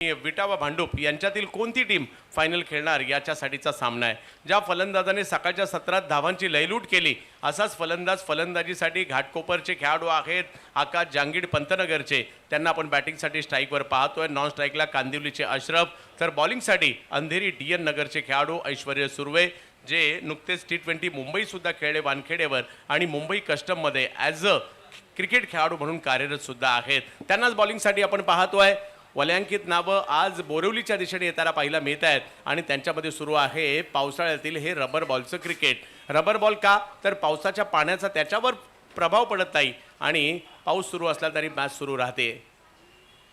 विटा व भांडूप यांच्यातील कोणती टीम फायनल खेळणार याच्यासाठीचा सामना आहे। ज्या फलंदाजाने सकाळच्या सत्रात धावांची लयलूट केली असाच फलंदाजीसाठी घाटकोपरचे खेळाडू आहेत आकाश जांगीड पंतनगरचे, त्यांना आपण बॅटिंगसाठी स्ट्राईकवर पाहतोय। नॉन स्ट्राईकला कांदिवलीचे अशरफ, तर बॉलिंगसाठी अंधेरी DN नगरचे खेळाडू ऐश्वर्य सुर्वे जे नुकतेच T20 मुंबई सुद्धा खेळले वानखेडेवर आणि मुंबई कस्टममध्ये ॲज अ क्रिकेट खेळाडू म्हणून कार्यरत सुद्धा आहेत। त्यांनाच बॉलिंगसाठी आपण पाहतोय। वलयांकित नावं आज बोरिवलीच्या दिशेने येताना पाहायला मिळत आहेत आणि त्यांच्यामध्ये सुरू आहे पावसाळ्यातील हे रबर बॉलचं क्रिकेट। रबर बॉल का तर पावसाच्या पाण्याचा त्याच्यावर प्रभाव पडत नाही आणि पाऊस सुरू असला तरी मॅच सुरू राहते।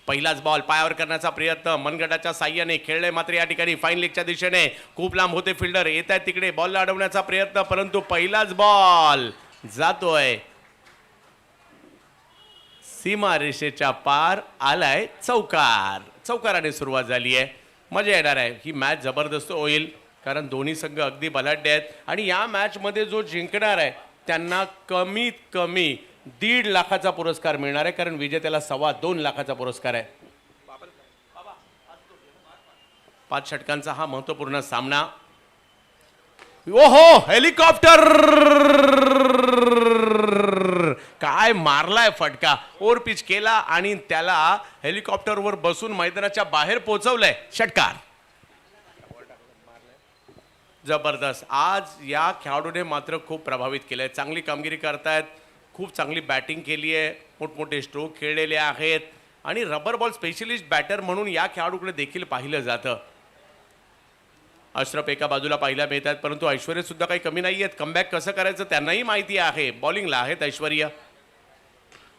पहिलाच बॉल पायावर करण्याचा प्रयत्न मनगटाच्या साह्याने खेळले, मात्र या ठिकाणी फाईन लेगच्या दिशेने खूप लांब होते फिल्डर, येत आहेत तिकडे बॉलला अडवण्याचा प्रयत्न, परंतु पहिलाच बॉल जातोय सीमा रेषेच्या पार, आलाय चौकार। चौकाराने सुरुवात झाली आहे। मजा येणार आहे, ही मॅच जबरदस्त होईल कारण दोन्ही संघ अगदी बलाढ्य आहेत आणि या मॅचमध्ये जो जिंकणार आहे त्यांना कमीत कमी 1.5 लाखाचा पुरस्कार मिळणार आहे कारण विजेत्याला 2.25 लाखाचा पुरस्कार आहे। 5 षटकांचा हा महत्त्वपूर्ण सामना। ओहो, हेलिकॉप्टर काय मारलाय फटका, ओव्हर पिच केला आणि त्याला हेलिकॉप्टरवर बसून मैदानाच्या बाहेर पोहोचवलंय। षटकार जबरदस्त। आज या खेळाडूने मात्र खूप प्रभावित केलंय, चांगली कामगिरी करतायत, खूप चांगली बॅटिंग केली आहे, मोठमोठे स्ट्रोक खेळलेले आहेत आणि रबर बॉल स्पेशलिस्ट बॅटर म्हणून या खेळाडूकडे देखील पाहिलं जातं। अशरफ एका बाजूला पाहिला मिळतात, परंतु ऐश्वर्य सुद्धा काही कमी नाही आहेत। कमबॅक कसं करायचं त्यांनाही माहिती आहे। बॉलिंगला आहेत ऐश्वर्य,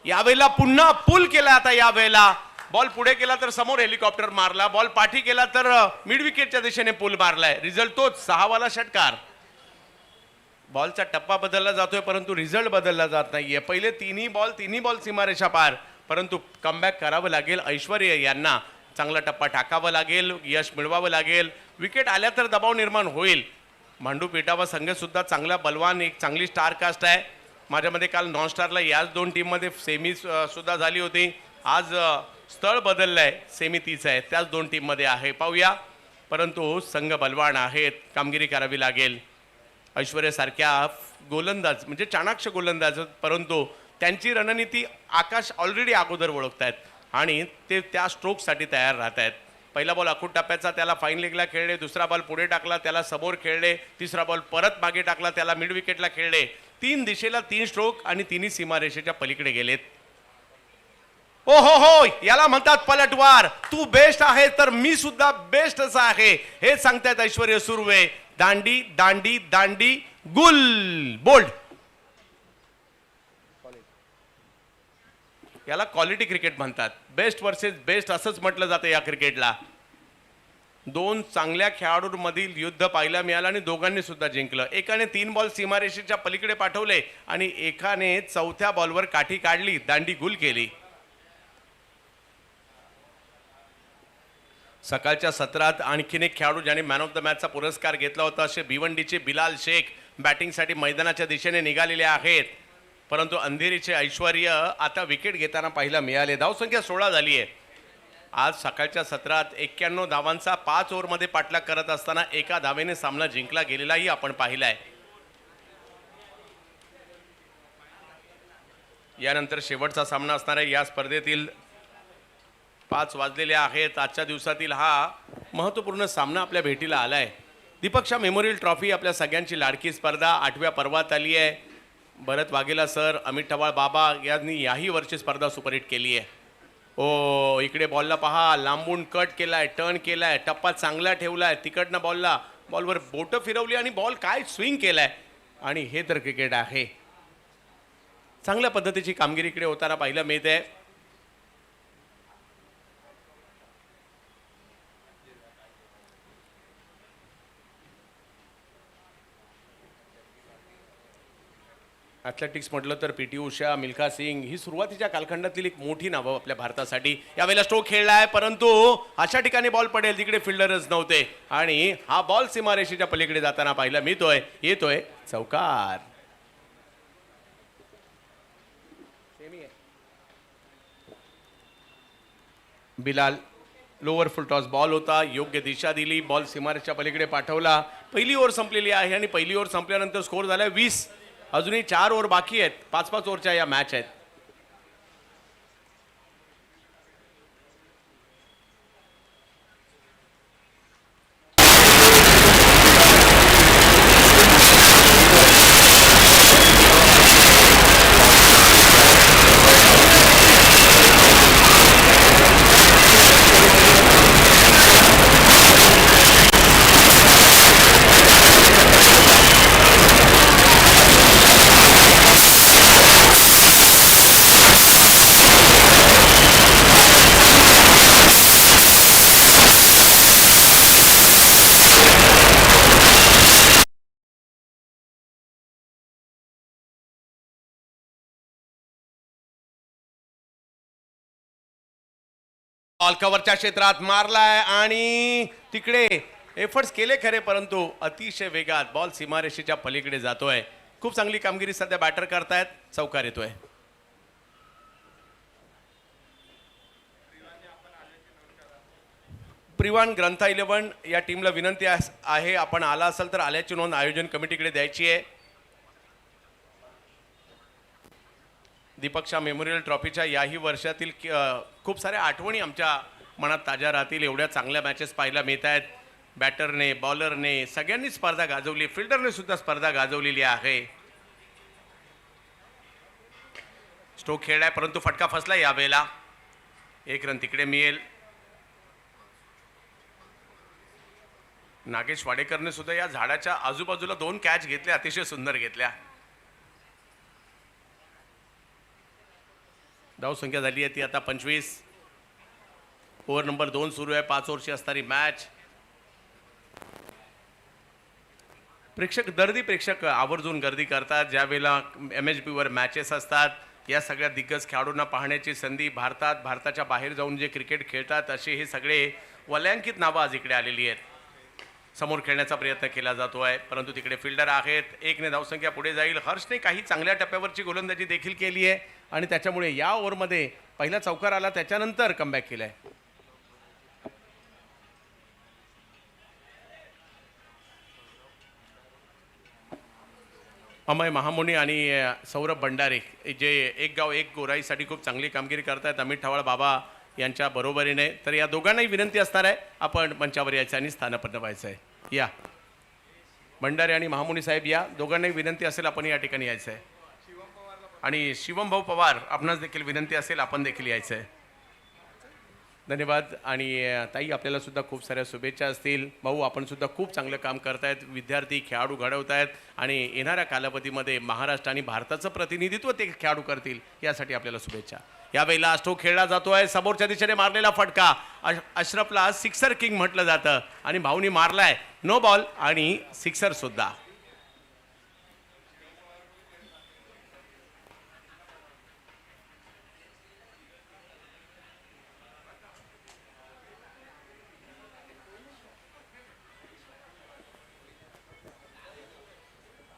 यावेळेला पुन्हा पुल केला। आता यावेळेला बॉल पुढे केला तर समोर हेलिकॉप्टर मारला, बॉल पाठी केला तर मिड विकेटच्या दिशेने पुल मारलाय। रिझल्ट तोच 6 वाला षटकार। बॉलचा टप्पा बदलला जातोय परंतु रिझल्ट बदलला जात नाहीये। पहिले तिन्ही बॉल सीमारेषा पार, परंतु कमबॅक करावं लागेल ऐश्वर्य यांना, चांगला टप्पा टाकावा लागेल, यश मिळवावं लागेल। विकेट आल्या तर दबाव निर्माण होईल। भांडूप विटावा संघ सुद्धा चांगला बलवान, एक चांगली स्टार कास्ट आहे। माझ्यामध्ये काल नॉन स्टारला याच 2 टीममध्ये सेमी सुद्धा झाली होती। आज स्थळ बदललंय, सेमी तीच आहे, त्याच 2 टीममध्ये आहे। पाहूया, परंतु संघ बलवान आहेत, कामगिरी करावी लागेल। ऐश्वर्य सारख्या गोलंदाज म्हणजे चाणाक्ष गोलंदाज, परंतु त्यांची रणनीती आकाश ऑलरेडी अगोदर ओळखतायत आणि ते त्या स्ट्रोकसाठी तयार राहत आहेत। पहिला बॉल अखूट टप्प्याचा, त्याला फाईन लेगला खेळले, दुसरा बॉल पुढे टाकला, त्याला समोर खेळले, तिसरा बॉल परत मागे टाकला, त्याला मिड विकेटला खेळले। 3 दिशेला 3 स्ट्रोक आणि तिन्ही सीमारेषेच्या पलीकडे गेलेत। ओ हो, याला म्हणतात पलटवार। तू बेस्ट आहे तर मी सुद्धा बेस्टच आहे हे सांगतायत ऐश्वर्य सुर्वे। दांडी दांडी दांडी गुल बोल्ड, याला क्वालिटी क्रिकेट म्हणतात। बेस्ट वर्सेस बेस्ट असंच म्हटलं जातं या क्रिकेटला। 2 चांगल्या खेळाडूंमधील युद्ध पाहायला मिळालं आणि दोघांनी सुद्धा जिंकलं। एकाने 3 बॉल सीमारेषेच्या पलीकडे पाठवले आणि एकाने 4थ्या बॉलवर काठी काढली, दांडी गुल केली। सकाळच्या सत्रात आणखीन एक खेळाडू ज्याने मॅन ऑफ द मॅचचा पुरस्कार घेतला होता असे भिवंडीचे बिलाल शेख बॅटिंगसाठी मैदानाच्या दिशेने निघालेले आहेत, परंतु अंधेरीचे ऐश्वर्य आता विकेट घेताना पाहायला मिळाले। धावसंख्या 16 झाली आहे। आज सकाळच्या सत्रात 91 धावांचा 5 ओव्हरमध्ये पाठलाग करत असताना एका धावेने सामना जिंकला गेलेलाही आपण पाहिलाय। यानंतर शेवटचा सामना असणार आहे या स्पर्धेतील। 5 वाजलेले आहेत। आजच्या दिवसातील हा महत्त्वपूर्ण सामना आपल्या भेटीला आलाय। दीपक शाह मेमोरियल ट्रॉफी आपल्या सगळ्यांची लाडकी स्पर्धा 8व्या पर्वात आली आहे। भरत वाघेला सर, अमित ठवाळ बाबा यांनी याही वर्षी स्पर्धा सुपरहिट केली आहे। ओ, इकडे बॉलला पहा, लांबून कट केलाय, टर्न केलाय, टप्पा चांगला ठेवलाय, तिकडनं बॉलवर बोटं फिरवली आणि बॉल काय स्विंग केलाय आणि हे तर क्रिकेट आहे। चांगल्या पद्धतीची कामगिरी इकडे होताना पाहायला मिळते। ॲथलेटिक्स म्हटलं तर PT उषा, मिल्खा सिंग ही सुरुवातीच्या कालखंडातील एक मोठी नावं आपल्या भारतासाठी। यावेळेला स्ट्रोक खेळलाय परंतु अशा ठिकाणी बॉल पडेल तिकडे फिल्डरच नव्हते आणि हा बॉल सीमारेषेच्या पलीकडे जाताना पाहायला मिळतोय, येतोय चौकार। बिलाल लोअर फुल टॉस बॉल होता, योग्य दिशा दिली, बॉल सीमारेषेच्या पलीकडे पाठवला. पहिली ओव्हर संपलेली आहे आणि पहिली ओव्हर संपल्यानंतर स्कोर झाला 20. अजूनही 4 ओव्हर बाकी आहेत. 5-5 ओव्हरच्या या मॅच आहेत. बॉल कव्हरच्या क्षेत्रात मारलाय आणि तिकडे एफर्ट्स केले खरे, परंतु अतिशय वेगात बॉल सीमारेषेच्या पलीकडे जातोय. खूप चांगली कामगिरी सध्या बॅटर करतायत. चौकार येतोय. प्रिवान ग्रंथा 11 या टीमला विनंती आहे, आपण आला असाल तर आल्याची नोंद आयोजन कमिटीकडे द्यायची आहे. दीपक शाह मेमोरियल ट्रॉफीच्या याही वर्षातील खूप साऱ्या आठवणी आमच्या मनात ताज्या राहतील. एवढ्या चांगल्या मॅचेस पाहायला मिळत आहेत. बॅटरने, बॉलरने सगळ्यांनी स्पर्धा गाजवली, फिल्डरने सुद्धा स्पर्धा गाजवलेली आहे. स्ट्रोक खेळलाय परंतु फटका फसला यावेळेला. 1 रन तिकडे मिळेल. नागेश वाडेकरने सुद्धा या झाडाच्या आजूबाजूला 2 कॅच घेतल्या, अतिशय सुंदर घेतल्या. धावसंख्या झाली आहे ती आता 25. ओव्हर नंबर 2 सुरू आहे. 5 ओव्हरची असणारी मॅच. प्रेक्षक आवर्जून गर्दी करतात ज्या वेळेला MHB वर मॅचेस असतात. या सगळ्या दिग्गज खेळाडूंना पाहण्याची संधी, भारताच्या बाहेर जाऊन जे क्रिकेट खेळतात असे हे सगळे वलयांकित नावं आज इकडे आलेली आहेत. समोर खेळण्याचा प्रयत्न केला जातो आहे, परंतु तिकडे फिल्डर आहेत. 1 ने धावसंख्या पुढे जाईल. हर्षने काही चांगल्या टप्प्यावरची गोलंदाजी देखील केली आहे आणि त्याच्यामुळे या ओव्हरमध्ये पहिला चौकार आला, त्याच्यानंतर कमबॅक केलाय. अमय महामुनी आणि सौरभ भंडारे जे एक गाव एक गोराईसाठी खूप चांगली कामगिरी करतायत अमित ठवाळ बाबा यांच्या बरोबरीने. तर या दोघांनाही विनंती असणार आहे, आपण मंचावर यायचं आणि स्थानापन्न व्हायचं आहे. या भंडारे आणि महामुनी साहेब, या दोघांनाही विनंती असेल आपण या ठिकाणी यायचं आहे. आणि शिवम भाऊ पवार, आपणास देखील विनंती असेल, आपण देखील यायचं आहे. धन्यवाद. आणि ताई, आपल्याला सुद्धा खूप साऱ्या शुभेच्छा असतील. भाऊ, आपण सुद्धा खूप चांगलं काम करतायत. विद्यार्थी खेळाडू घडवतायत आणि येणाऱ्या कालावधीमध्ये महाराष्ट्र आणि भारताचं प्रतिनिधित्व ते खेळाडू करतील, यासाठी आपल्याला शुभेच्छा. यावेळेला स्ट्रोक खेळला जातोय. समोरच्या दिशेने मारलेला फटका. अशरफला सिक्सर किंग म्हटलं जातं आणि भाऊनी मारलाय नो बॉल आणि सिक्सर सुद्धा.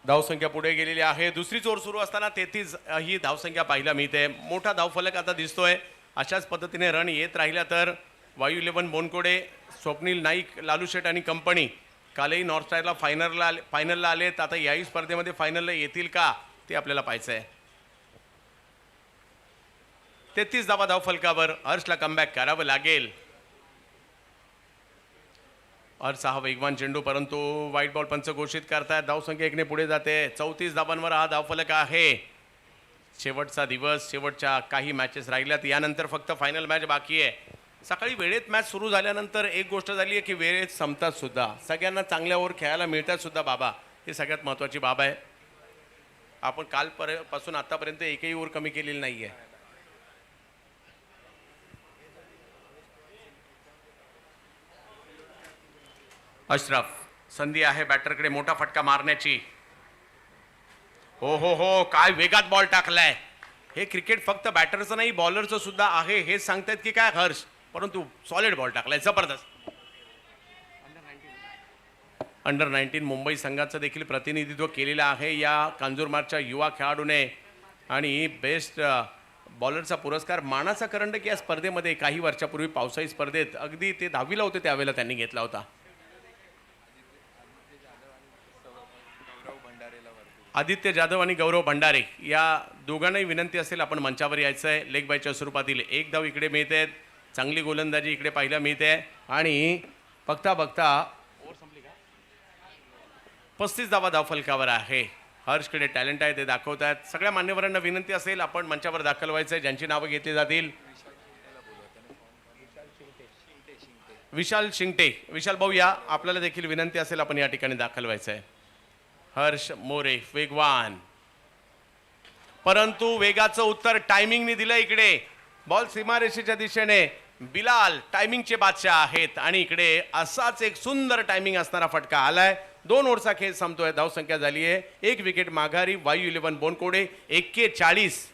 धावसंख्या पुढे गेलेली आहे. दुसरीच ओव्हर सुरू असताना 33 ही धावसंख्या पाहायला मिळते. मोठा धावफलक आता दिसतोय. अशाच पद्धतीने रन येत राहिला तर वायू 11 बोनकोडे, स्वप्नील नाईक, लालू शेठ आणि कंपनी कालही नॉर्थ स्टारला फायनलला आलेत. आता याही स्पर्धेमध्ये फायनलला येतील का ते आपल्याला पाहायचं आहे. 33 धावा धावफलकावर. हर्षला कमबॅक करावं लागेल. हर्ष हा वेगवान चेंडू, परंतु वाईट बॉल पंच घोषित करतायत. धावसंख्या 1 ने पुढे जाते. 34 धावांवर हा धावफलक आहे. शेवटचा दिवस, शेवटच्या काही मॅचेस राहिल्यात. यानंतर फक्त फायनल मॅच बाकी आहे. सकाळी वेळेत मॅच सुरू झाल्यानंतर एक गोष्ट झाली आहे की वेळेत संपतात सुद्धा, सगळ्यांना चांगल्या ओव्हर खेळायला मिळतात सुद्धा. बाबा, हे सगळ्यात महत्त्वाची बाब आहे. आपण कालपासून आतापर्यंत एकही ओव्हर कमी केलेली नाही आहे. अशरफ, संधी आहे बॅटरकडे मोठा फटका मारण्याची. हो हो हो, काय वेगात बॉल टाकलाय. हे क्रिकेट फक्त बॅटरचं नाही, बॉलरचं सुद्धा आहे हे सांगतायत की काय हर्ष, परंतु सॉलिड बॉल टाकलाय, जबरदस्त. अंडर 19 मुंबई संघाचं देखील प्रतिनिधित्व केलेलं आहे या कांजूरमार्गच्या युवा खेळाडूने आणि बेस्ट बॉलरचा पुरस्कार मानाचा करंडक या स्पर्धेमध्ये काही वर्षापूर्वी पावसाळी स्पर्धेत अगदी ते 10वीला होते त्यावेळेला त्यांनी घेतला होता. आदित्य जाधव आणि गौरव भंडारे या दोघांनाही विनंती असेल आपण मंचावर यायचं आहे. लेग बायच्या स्वरूपातील एक धाव इकडे मिळते, चांगली गोलंदाजी इकडे पाहायला मिळते आणि बघता बघता 35 धावा धावफलकावर आहे. हर्षकडे टॅलेंट आहे ते दाखवत आहेत. सगळ्या मान्यवरांना विनंती असेल आपण मंचावर दाखल व्हायचं आहे. ज्यांची नावं घेतली जातील विशाल शिंगटे, विशाल भाऊ या, आपल्याला देखील विनंती असेल आपण या ठिकाणी दाखल व्हायचं आहे. हर्ष मोरे वेगवान, परंतु वेगाचं उत्तर टायमिंगने दिलं. इकडे बॉल सीमारेषेच्या दिशेने, बिलाल टायमिंगचे बादशाह आहेत आणि इकडे असाच एक सुंदर टायमिंग असणारा फटका आलाय. 2 ओव्हरचा खेळ संपतोय. धावसंख्या झाली आहे 1 विकेट माघारी. वायू 11 बोनकोडे 41.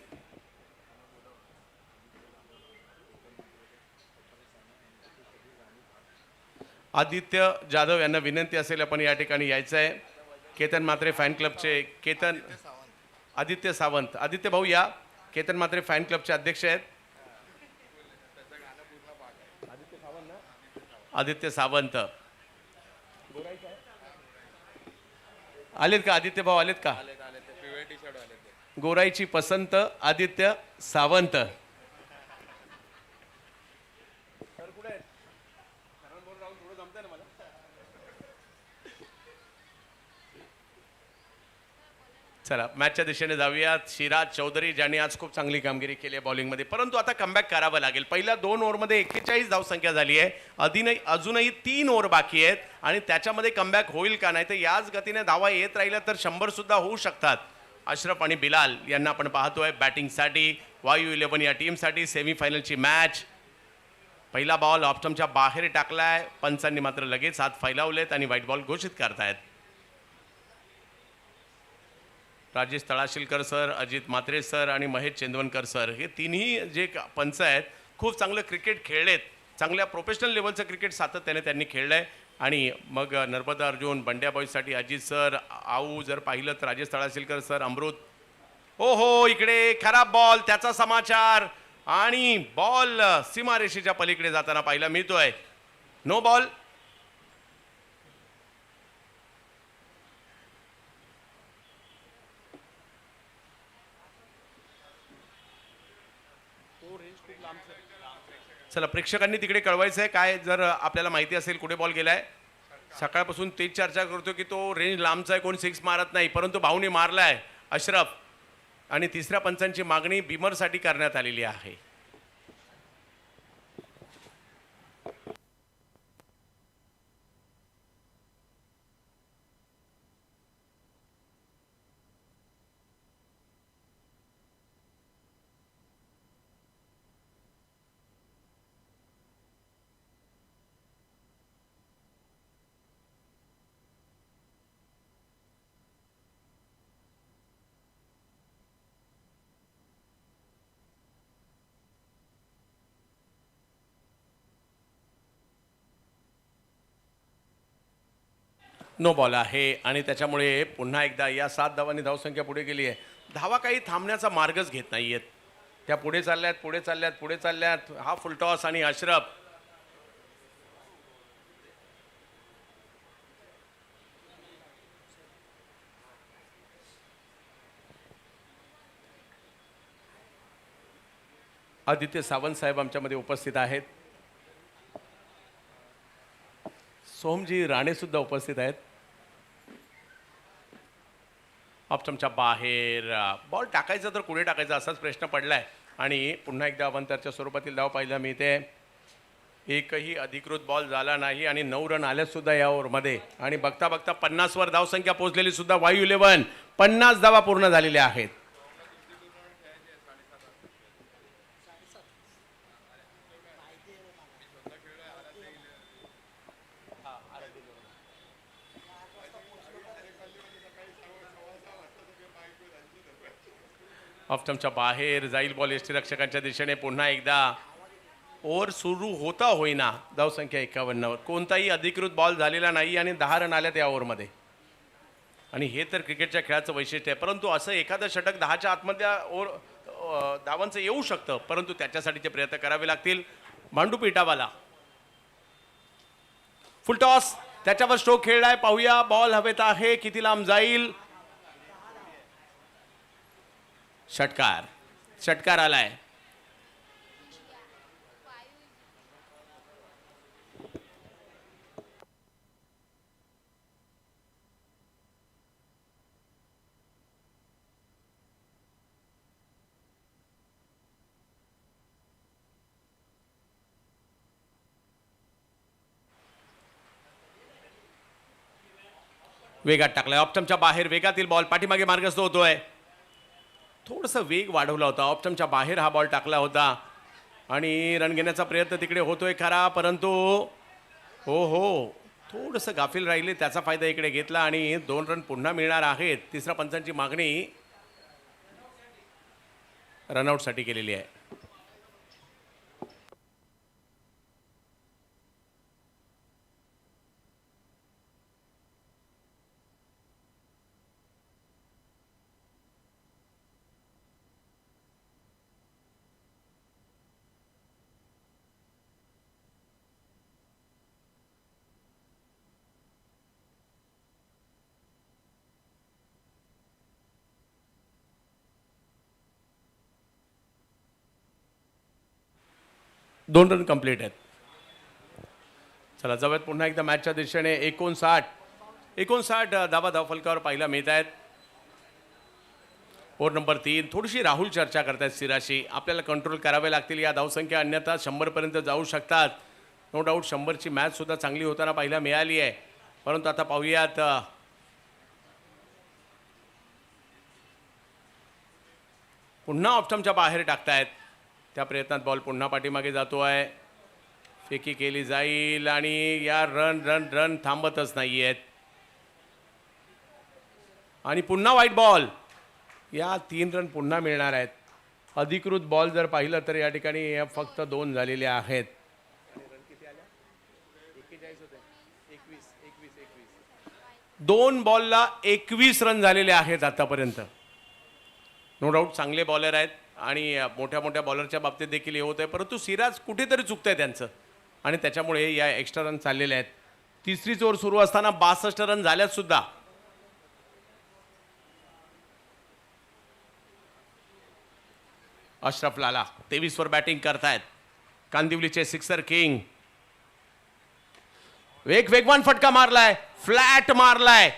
आदित्य जाधव यांना विनंती असेल आपण या ठिकाणी यायचं आहे. केतन म्हात्रे फॅन क्लबचे आदित्य सावंत, आदित्य भाऊ या, केतन म्हात्रे फॅन क्लबचे अध्यक्ष आहेत. आदित्य सावंत आलेत का? आदित्य भाऊ आलेत का? गोराईची पसंत आदित्य सावंत. चला मॅचच्या दिशेने जाऊयात. शिराज चौधरी ज्यांनी आज खूप चांगली कामगिरी केली आहे बॉलिंगमध्ये, परंतु आता कमबॅक करावं लागेल. पहिल्या 2 ओव्हरमध्ये 41 धावसंख्या झाली आहे. अजूनही 3 ओव्हर बाकी आहेत आणि त्याच्यामध्ये कमबॅक होईल का? नाही तर याच गतीने धावा येत राहिल्या तर 100 सुद्धा होऊ शकतात. अशरफ आणि बिलाल यांना आपण पाहतोय बॅटिंगसाठी. वायू 11 या टीमसाठी सेमीफायनलची मॅच. पहिला बॉल ऑप्टमच्या बाहेर टाकलाय. पंचांनी मात्र लगेच हात फैलावलेत आणि व्हाईट बॉल घोषित करतायत. राजेश तळाशीलकर सर, अजित म्हात्रे सर आणि महेश चेंदवनकर सर हे तिन्ही जे पंच आहेत खूप चांगलं क्रिकेट खेळलेत. चांगल्या प्रोफेशनल लेवलचं क्रिकेट सातत्याने त्यांनी खेळलं आहे. आणि मग नर्मदा अर्जुन, बंड्या बॉईजसाठी अजित सर, आऊ जर पाहिलं तर राजेश तळाशीलकर सर, अमृत. हो हो, इकडे खराब बॉल, त्याचा समाचार आणि बॉल सीमारेषेच्या पलीकडे जाताना पाहायला मिळतोय. No ball. चला प्रेक्षकांनी तिकडे कळवायचं आहे काय, जर आपल्याला माहिती असेल कुठे बॉल गेलाय. सकाळपासून तेच चर्चा करतो की तो रेंज लांबचा आहे, कोण 6 मारत नाही, परंतु भाऊने मारलाय अशरफ. आणि तिसऱ्या पंचांची मागणी बिमरसाठी करण्यात आलेली आहे. नो बॉल आहे आणि त्याच्यामुळे पुन्हा एकदा या 7 धावांनी धावसंख्या पुढे गेली आहे. धावा काही थांबण्याचा मार्गच घेत नाहीयेत. त्या पुढे चालल्यात, पुढे चालल्यात, पुढे चालल्यात. हा फुलटॉस आणि अशरफ. आदित्य सावंत साहेब आमच्यामध्ये उपस्थित आहेत. सोमजी राणे सुद्धा उपस्थित आहेत. ऑप्टमच्या बाहेर बॉल टाकायचा तर कुठे टाकायचा असाच प्रश्न पडलाय आणि पुन्हा एकदा अवंतरच्या स्वरूपातील धाव पाहायला मिळते. एकही अधिकृत बॉल झाला नाही आणि 9 रन आल्यात सुद्धा या ओव्हरमध्ये. आणि बघता बघता 50 वर धावसंख्या पोहोचलेली सुद्धा वायू 11. 50 धावा पूर्ण झालेल्या आहेत. ऑप्टमच्या बाहेर जाईल बॉल यष्टीरक्षकांच्या दिशेने. पुन्हा एकदा ओव्हर सुरू होता होईना धावसंख्या 51 वर. कोणताही अधिकृत बॉल झालेला नाही आणि 10 रन आल्यात या ओव्हरमध्ये. आणि हे तर क्रिकेटच्या खेळाचं वैशिष्ट्य आहे. परंतु असं एखादं षटक 10च्या आतमधल्या धावांचं येऊ शकतं, परंतु त्याच्यासाठीचे प्रयत्न करावे लागतील. मांडू पिटावाला फुल टॉस, त्याच्यावर स्ट्रोक खेळलाय. पाहूया बॉल हवेत आहे, किती लांब जाईल. षटकार, षटकार आलाय. वेगात टाकलाय, ऑप्टमच्या बाहेर वेगातील बॉल, पाठीमागे मार्गस्थ होतोय. थोडंसं वेग वाढवला होता, ऑप्टमच्या बाहेर हा बॉल टाकला होता आणि रन घेण्याचा प्रयत्न तिकडे होतोय खरा, परंतु हो थोडंसं गाफील राहिले, त्याचा फायदा इकडे घेतला आणि 2 रन पुन्हा मिळणार आहेत. तिसऱ्या पंचांची मागणी रनआउटसाठी केलेली आहे. दोन रन कंप्लीट आहेत. चला जाऊयात पुन्हा एकदा मॅचच्या दिशेने. 59 धावा धावफलकावर पाहायला मिळत आहेत. Over number 3. थोडीशी राहुल चर्चा करतायत सिराशी, आपल्याला कंट्रोल करावे लागतील या धावसंख्या, अन्यथा 100 पर्यंत जाऊ शकतात. नो डाऊट 100ची मॅच सुद्धा चांगली होताना पाहायला मिळाली आहे, परंतु आता पाहूयात पुन्हा ऑप्टमच्या बाहेर टाकतायत. त्या प्रयत्नात बॉल पुन्हा पाठीमागे जातो आहे. फेकी केली जाईल आणि या रन रन रन थांबतच नाही आहेत आणि पुन्हा व्हाईट बॉल. या 3 रन पुन्हा मिळणार आहेत. अधिकृत बॉल जर पाहिलं तर या ठिकाणी फक्त 2 झालेले आहेत. 2 बॉलला 21 रन झालेले आहेत आतापर्यंत. नो डाऊट चांगले बॉलर आहेत आणि मोठ्या मोठ्या बॉलरच्या बाबतीत देखील हे होत आहे, परंतु सिराज कुठेतरी चुकतंय त्यांचं आणि त्याच्यामुळे या एक्स्ट्रा रन चाललेले आहेत. तिसरीच ओव्हर सुरू असताना 62 रन झाल्यात सुद्धा. अशरफ लाला 23 वर बॅटिंग करतायत. कांदिवलीचे सिक्सर किंग. वेगवान फटका मारलाय, फ्लॅट मारलाय.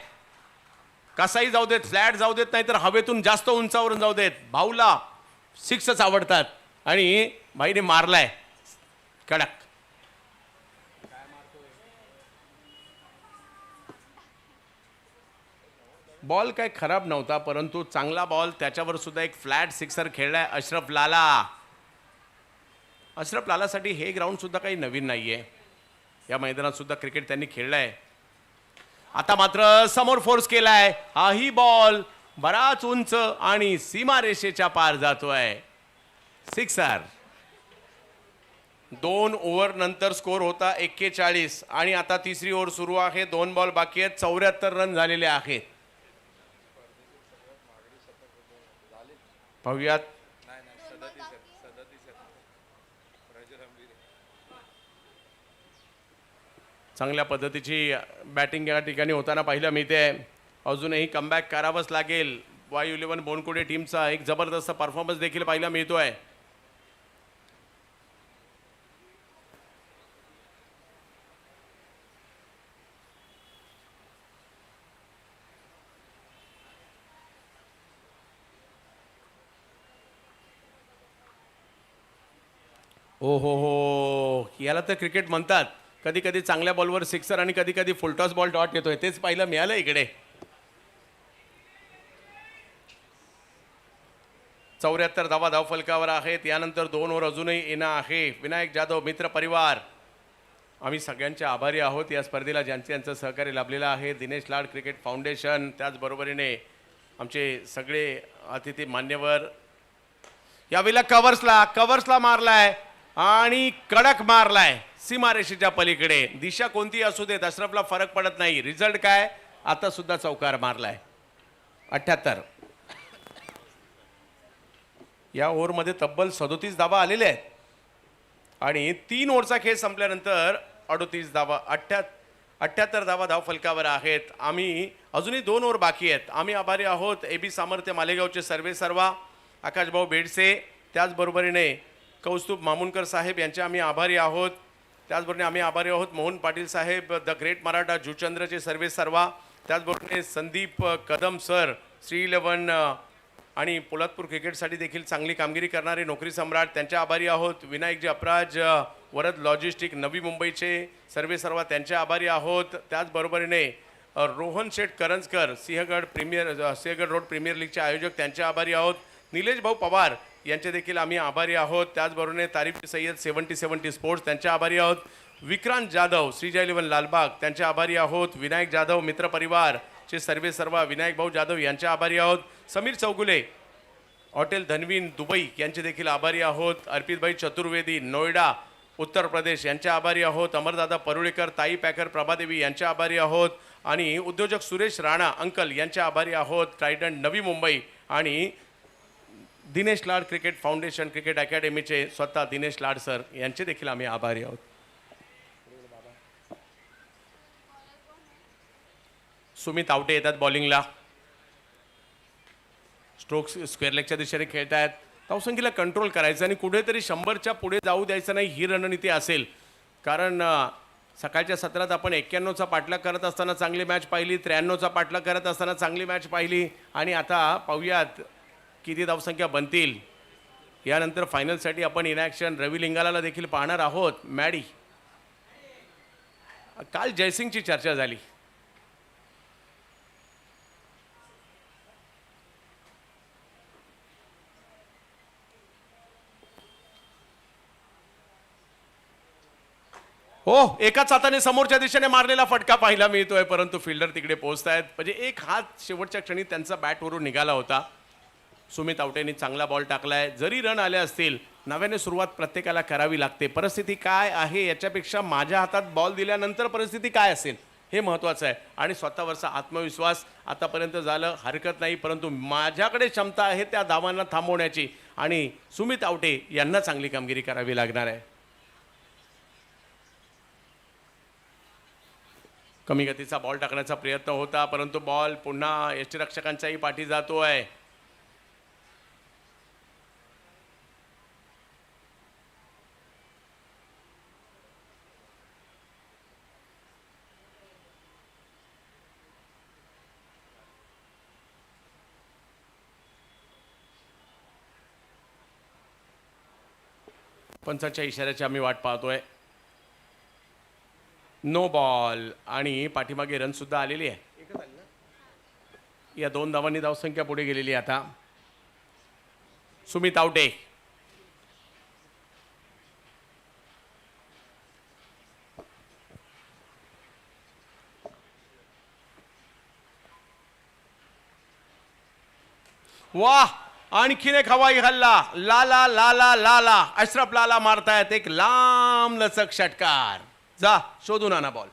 कसाही जाऊ देत, फ्लॅट जाऊ देत, नाही तर हवेतून जास्त उंचावरून जाऊ देत, भाऊला सिक्सच आवडतात आणि भाईने मारलाय कडक. बॉल काय खराब नव्हता, परंतु चांगला बॉल, त्याच्यावर सुद्धा एक फ्लॅट सिक्सर खेळलाय अशरफ लाला. अशरफ लालासाठी हे ग्राउंड सुद्धा काही नवीन नाहीये, या मैदानात सुद्धा क्रिकेट त्यांनी खेळलाय. आता मात्र समोर फोर्स केलाय, हाही बॉल बराच उंच आणि सीमारेषेच्या पार जातोय. सिक्सर. 2 ओव्हर नंतर स्कोर होता 41 आणि आता तिसरी ओव्हर सुरू आहे. 2 बॉल बाकी आहेत. 74 रन झालेले आहेत. पाहूयात. चांगल्या पद्धतीची बॅटिंग या ठिकाणी होताना पाहिलं मिळते. अजूनही कमबॅक करावंच लागेल. Y11 बोनकुडे टीमचा एक जबरदस्त परफॉर्मन्स देखील पाहायला मिळतोय. हो, याला तर क्रिकेट म्हणतात. कधी कधी चांगल्या बॉलवर सिक्सर आणि कधी कधी फुलटॉस बॉल डॉट येतोय, तेच पाहिलं मिळालं इकडे. 74 धावा धावफलकावर आहेत. यानंतर 2 ओव्हर अजूनही येणं आहे. विनायक जाधव मित्र परिवार, आम्ही सगळ्यांचे आभारी आहोत या स्पर्धेला ज्यांचं सहकार्य लाभलेलं आहे. दिनेश लाड क्रिकेट फाउंडेशन, त्याचबरोबरीने आमचे सगळे अतिथी मान्यवर. यावेळेला कव्हर्सला मारलाय आणि कडक मारलाय सीमारेषेच्या पलीकडे. दिशा कोणती असू देत, अशरफला फरक पडत नाही. रिझल्ट काय, आता सुद्धा चौकार मारलाय. 78. या ओव्हरमध्ये तब्बल 37 धावा आलेल्या आहेत आणि 3 ओव्हरचा खेळ संपल्यानंतर 38 धावा 78 धावा धाव फलकावर आहेत. आम्ही अजूनही 2 ओव्हर बाकी आहेत. आम्ही आभारी आहोत AB सामर्थ्य मालेगावचे सर्वेसर्वा आकाशभाऊ बेडसे, त्याचबरोबरीने कौस्तुभ मामुनकर साहेब यांचे आम्ही आभारी आहोत. त्याचबरोबर आम्ही आभारी आहोत मोहन पाटील साहेब द ग्रेट मराठा जुचंद्रचे सर्वेसर्वा, त्याचबरोबर संदीप कदम सर श्री 11 आणि पोलादपूर क्रिकेटसाठी देखील चांगली कामगिरी करणारे नोकरी सम्राट त्यांचे आभारी आहोत. विनायकजी अपराज वरद लॉजिस्टिक नवी मुंबईचे सर्वेसर्वा त्यांचे आभारी आहोत. त्याचबरोबरीने रोहन शेठ करंजकर सिंहगड रोड प्रीमियर लीगचे आयोजक त्यांचे आभारी आहोत. निलेश भाऊ पवार यांचे देखील आम्ही आभारी आहोत. त्याचबरोबर तारिफ सय्यद 70 स्पोर्ट्स त्यांचे आभारी आहोत. विक्रांत जाधव श्रीजय 11 लालबाग त्यांचे आभारी आहोत. विनायक जाधव मित्र परिवारचे सर्वेसर्वा विनायक भाऊ जाधव यांचे आभारी आहोत. समीर चौगुले हॉटेल धनवीन दुबई यांचे देखील आभारी आहोत. अर्पितभाई चतुर्वेदी नोएडा उत्तर प्रदेश यांचे आभारी आहोत. अमरदादा परुळेकर ताई पॅकर प्रभादेवी यांचे आभारी आहोत आणि उद्योजक सुरेश राणा अंकल यांचे आभारी आहोत. ट्रायडंट नवी मुंबई आणि Dinesh Lad cricket foundation cricket अकॅडमीचे स्वतः दिनेश लाड सर यांचे देखील आम्ही आभारी आहोत. सुमित आवटे येतात बॉलिंगला. स्ट्रोक्स स्क्वेअर लेगच्या दिशेने खेळत आहेत. धावसंख्येला कंट्रोल करायचं आणि कुठेतरी 100च्या पुढे जाऊ द्यायचं नाही ही रणनीती असेल. कारण सकाळच्या सत्रात आपण 91चा पाठलाग करत असताना चांगली मॅच पाहिली, 93चा पाठलाग करत असताना चांगली मॅच पाहिली आणि आता पाहूयात किती धावसंख्या बनतील. यानंतर फायनलसाठी आपण इनॅक्शन रवी लिंगाला देखील पाहणार आहोत. मॅडी काल जयसिंगची चर्चा झाली. हो, एकाच हाताने समोरच्या दिशेने मारलेला फटका पाहायला मिळतोय, परंतु फिल्डर तिकडे पोहोचतायत. म्हणजे एक हात शेवटच्या क्षणी त्यांचा बॅटवरून निघाला होता. सुमित आवटेंनी चांगला बॉल टाकलाय. जरी रन आले असतील, नव्याने सुरुवात प्रत्येकाला करावी लागते. परिस्थिती काय आहे याच्यापेक्षा माझ्या हातात बॉल दिल्यानंतर परिस्थिती काय असेल हे महत्त्वाचं आहे. आणि स्वतःवरचा आत्मविश्वास आतापर्यंत झालं हरकत नाही, परंतु माझ्याकडे क्षमता आहे त्या धावांना थांबवण्याची आणि सुमित आवटे यांना चांगली कामगिरी करावी लागणार आहे. कमी गतीचा बॉल टाकण्याचा प्रयत्न होता, परंतु बॉल पुन्हा यष्टीरक्षकांच्याही पाठी जातोय. पंचांच्या इशाऱ्याची आम्ही वाट पाहतोय. नो बॉल आणि पाठीमागे रन सुद्धा आलेली आहे. या 2 धावांनी धावसंख्या पुढे गेलेली आहे. आता सुमित आवटे वाह, आणखीन एक हवाई हल्ला. लाला लाला लाला अशरफ लाला मारतायत एक लांब लचक षटकार. जा शोधून आणा बॉल.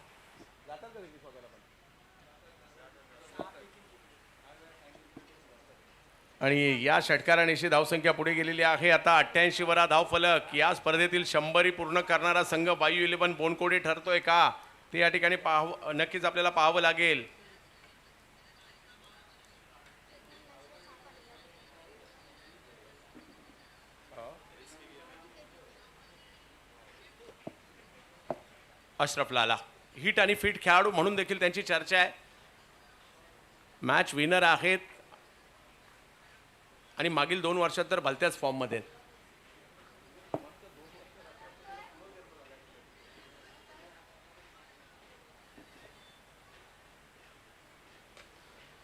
आणि या षटकारानिशी धावसंख्या पुढे गेलेली आहे. आता 88 वरा धावफलक. या स्पर्धेतील 100 पूर्ण करणारा संघ बायू 11 बोनकोडे ठरतोय का ते या ठिकाणी नक्कीच आपल्याला पाहावं लागेल. अशरफ लाला हिट आणि फिट खेळाडू म्हणून देखील त्यांची चर्चा आहे. मॅच विनर आहेत आणि मागील 2 वर्षात तर भलत्याच फॉर्म मध्ये.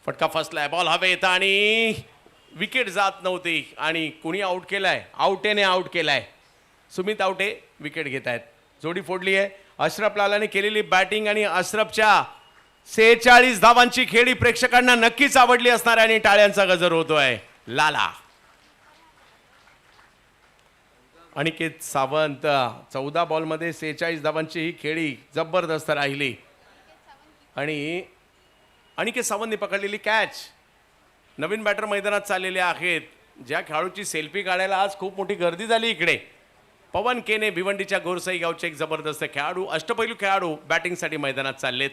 फटका फसलाय. बॉल हवेत आणि विकेट जात नव्हती आणि कुणी आउट केलाय? आवटेने आउट केलाय. सुमित आवटे विकेट घेत आहेत. जोडी फोडली आहे. अशरफ लालाने केलेली बॅटिंग आणि अशरफच्या 46 धावांची खेळी प्रेक्षकांना नक्कीच आवडली असणार आहे आणि टाळ्यांचा गजर होतोय. लाला अनिकेत सावंत 14 बॉलमध्ये 46 धावांची ही खेळी जबरदस्त राहिली आणि अनिकेत सावंतने पकडलेली कॅच. नवीन बॅटर मैदानात चाललेले आहेत. ज्या खेळाडूची सेल्फी काढायला आज खूप मोठी गर्दी झाली इकडे. पवन केने भिवंडीच्या गोरसाई गावचे एक जबरदस्त खेळाडू, अष्टपैलू खेळाडू बॅटिंगसाठी मैदानात चाललेत.